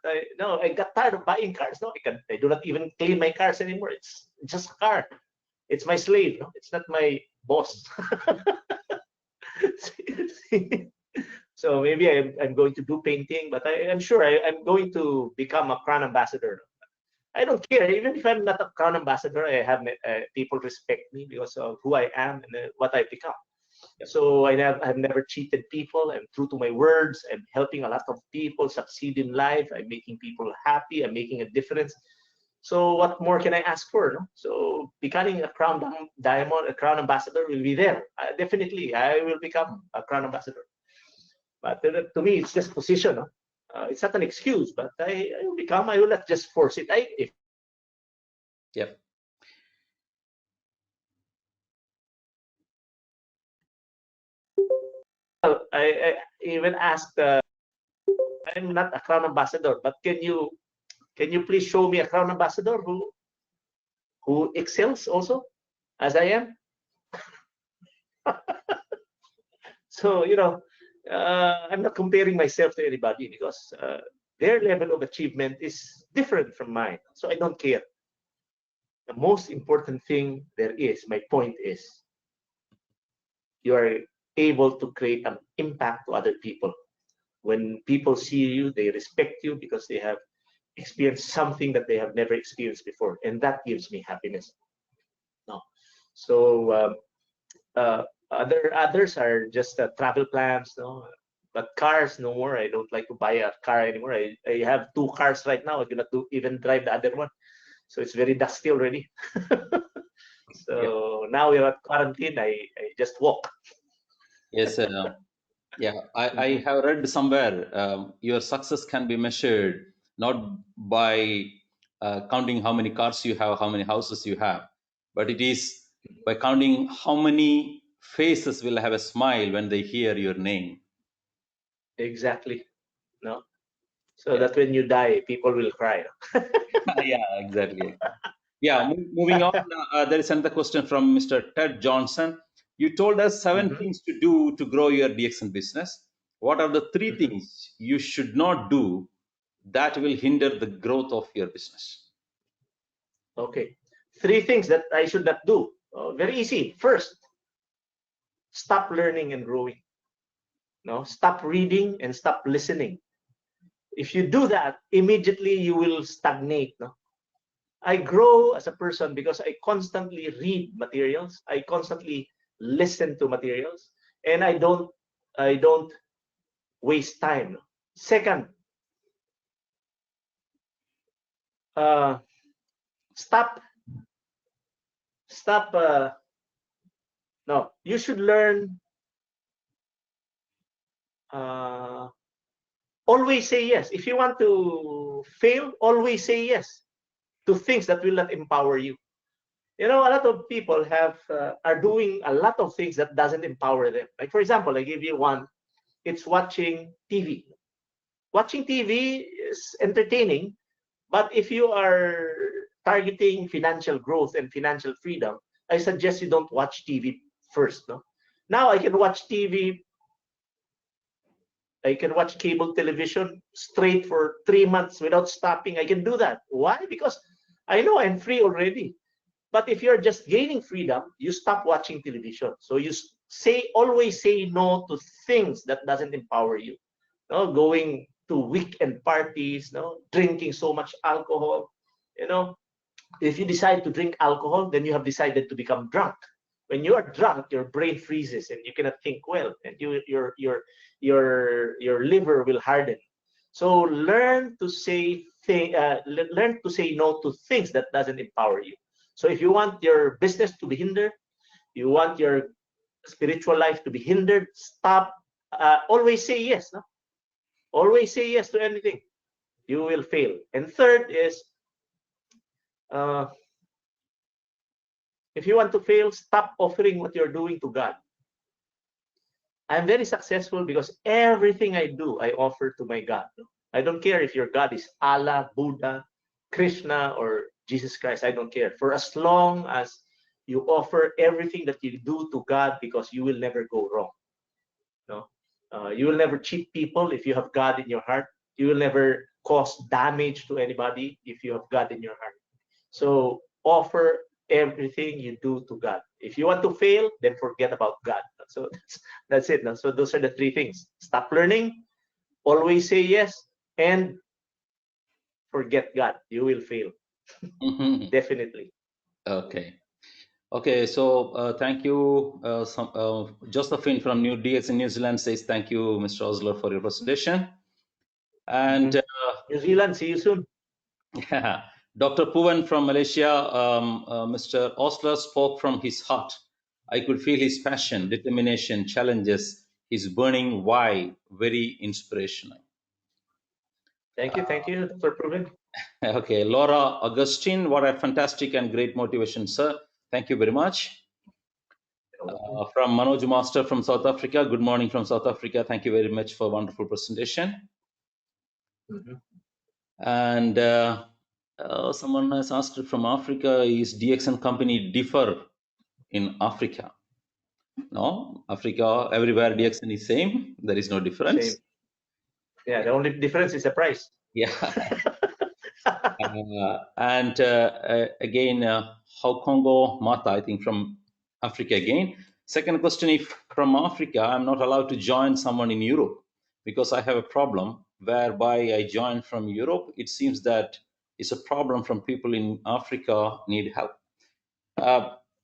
I got tired of buying cars. No, I do not even clean my cars anymore. It's just a car. It's my slave. No, it's not my boss. So maybe I'm going to do painting, but I'm sure I'm going to become a Crown Ambassador. I don't care. Even if I'm not a Crown Ambassador, I have people respect me because of who I am and what I've become. So I've never cheated people. I'm true to my words. I'm helping a lot of people succeed in life. I'm making people happy. I'm making a difference. So what more can I ask for? No? So becoming a Crown Diamond, a Crown Ambassador will be there. Definitely, I will become a Crown Ambassador. But to me, it's just position. No? It's not an excuse, but I will become. I will not just force it. Yep. I even asked. I'm not a Crown Ambassador, but can you please show me a Crown Ambassador who excels also as I am? So I'm not comparing myself to anybody because their level of achievement is different from mine. So I don't care. The most important thing there is, my point is, you are able to create an impact to other people. When people see you, they respect you because they have experienced something that they have never experienced before, and that gives me happiness. No, so others are just travel plans, no. But cars, no more. I don't like to buy a car anymore. I have 2 cars right now. I cannot even drive the other one, so it's very dusty already. So now we're at quarantine. I just walk. Yes. Yeah, I have read somewhere your success can be measured not by counting how many cars you have, how many houses you have, but it is by counting how many faces will have a smile when they hear your name. Exactly. No. So that when you die, people will cry. Yeah, exactly. Yeah, moving on. There is another question from Mr. Ted Johnson. You told us 7 things to do to grow your DXN business. What are the 3 things you should not do that will hinder the growth of your business? Okay. 3 things that I should not do. Very easy. First, stop learning and growing. No, stop reading and stop listening. If you do that, immediately you will stagnate. No? I grow as a person because I constantly read materials. I constantly listen to materials, and I don't waste time. Second, stop. No, you should learn. Always say yes. If you want to fail, always say yes to things that will not empower you. You know, a lot of people are doing a lot of things that doesn't empower them. Like, for example, I give you one. It's watching TV. Watching TV is entertaining, but if you are targeting financial growth and financial freedom, I suggest you don't watch TV first. No? Now I can watch TV. I can watch cable television straight for 3 months without stopping. I can do that. Why? Because I know I'm free already. But if you're just gaining freedom, you stop watching television. So you always say no to things that doesn't empower you. No, going to weekend parties, no, drinking so much alcohol. You know, if you decide to drink alcohol, then you have decided to become drunk. When you are drunk, your brain freezes and you cannot think well, and your liver will harden. So learn to say no to things that doesn't empower you. So if you want your business to be hindered, you want your spiritual life to be hindered, stop. Always say yes. No? Always say yes to anything. You will fail. And third is, if you want to fail, stop offering what you're doing to God. I'm very successful because everything I do, I offer to my God. I don't care if your God is Allah, Buddha, Krishna, or Jesus Christ. I don't care. For as long as you offer everything that you do to God, because you will never go wrong. No? You will never cheat people if you have God in your heart. You will never cause damage to anybody if you have God in your heart. So offer everything you do to God. If you want to fail, then forget about God. So that's it. So those are the three things. Stop learning, always say yes, and forget God. You will fail. Definitely. Okay. Okay, so thank you. Josephine from New DXN New Zealand says thank you, Mr. Osler, for your presentation. And New Zealand, see you soon. Dr. Puvan from Malaysia, Mr. Osler spoke from his heart. I could feel his passion, determination, challenges, his burning why, very inspirational. Thank you, Dr. Puvan. Okay, Laura Augustine, what a fantastic and great motivation, sir. Thank you very much. From Manoj Master from South Africa, good morning from South Africa. Thank you very much for a wonderful presentation. And someone has asked from Africa, is DXN company differ in Africa? No, Africa, everywhere DXN is same. There is no difference. Same. Yeah, the only difference is the price. Yeah. And again, how Congo Mata, I think from Africa again. Second question, if from Africa, I'm not allowed to join someone in Europe because I have a problem whereby I join from Europe. It seems that it's a problem from people in Africa need help.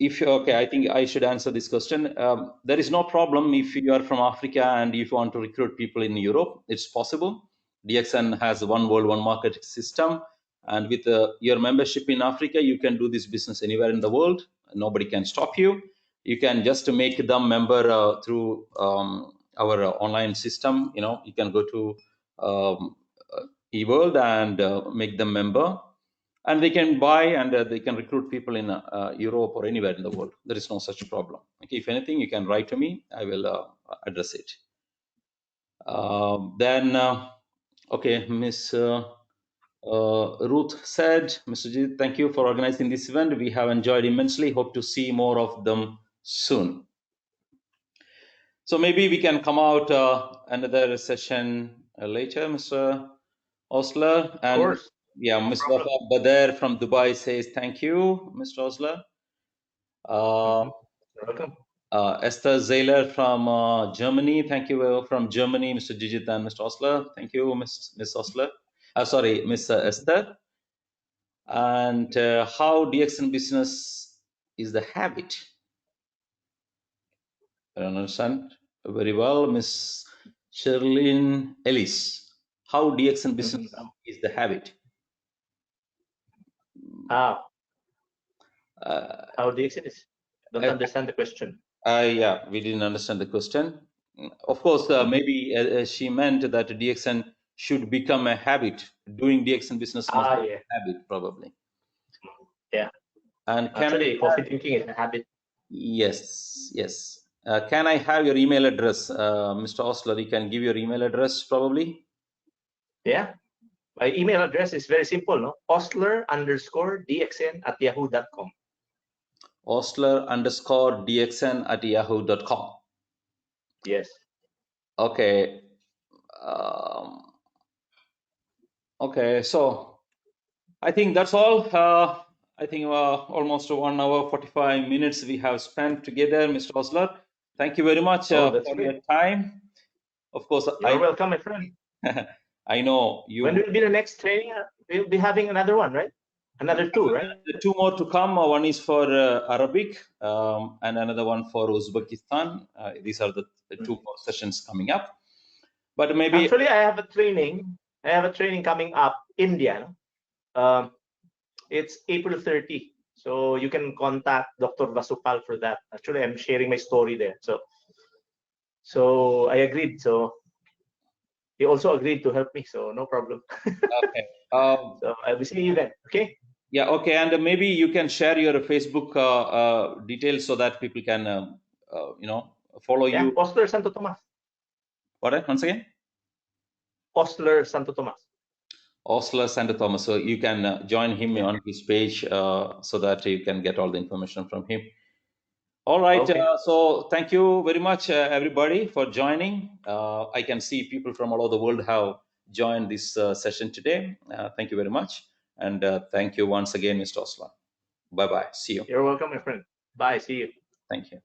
Okay, I think I should answer this question. There is no problem if you are from Africa and if you want to recruit people in Europe, it's possible. DXN has one world, one market system. And with your membership in Africa, you can do this business anywhere in the world. Nobody can stop you. You can just make them member through our online system. You know, you can go to eWorld and make them member. And they can buy and they can recruit people in Europe or anywhere in the world. There is no such problem. Okay, if anything, you can write to me. I will address it. Okay, Miss Ruth said, Mr. Jit, thank you for organizing this event. We have enjoyed immensely. Hope to see more of them soon. So maybe we can come out another session later, Mr. Osler. And of course. Yeah, Mr. Bader from Dubai says thank you, Mr. Osler. You're welcome. Esther Zahler from Germany. Thank you from Germany, Mr. Jijit and Mr. Osler. Thank you, Miss Osler. Sorry, Miss Esther. And how DXN business is the habit. I don't understand very well, Miss Sherlyn Ellis. How DXN business is the habit. How DXN is? Don't understand the question. Yeah, we didn't understand the question. Of course, maybe she meant that DXN should become a habit. Doing DXN business must be a habit, probably. Yeah. And actually, coffee drinking is a habit. Yes, yes. Can I have your email address, Mr. Osler? You can give your email address, probably. Yeah. My email address is very simple, no? Osler_DXN@yahoo.com. Osler_DXN@yahoo.com. Yes. Okay. Okay, so I think that's all. I think almost 1 hour 45 minutes we have spent together, Mr. Osler. Thank you very much for your time. Of course, you're welcome, my friend. I know you. When will be the next training? We'll be having another one, right? Another two, right? 2 more to come. One is for Arabic and another one for Uzbekistan. These are the 2 more sessions coming up. But maybe actually, I have a training. I have a training coming up, India. It's April 30. So you can contact Dr. Vasupal for that. Actually, I'm sharing my story there. So I agreed. So he also agreed to help me. So no problem. Okay. So I will see you then. Okay. Yeah. Okay. And maybe you can share your Facebook details so that people can, follow you. Osler Santo Tomas. What? Once again. Osler Santo Tomas. Osler Santo Tomas. So you can join him on his page so that you can get all the information from him. All right. Okay. So thank you very much, everybody, for joining. I can see people from all over the world have joined this session today. Thank you very much. And thank you once again, Mr. Osler. Bye-bye. See you. You're welcome, my friend. Bye. See you. Thank you.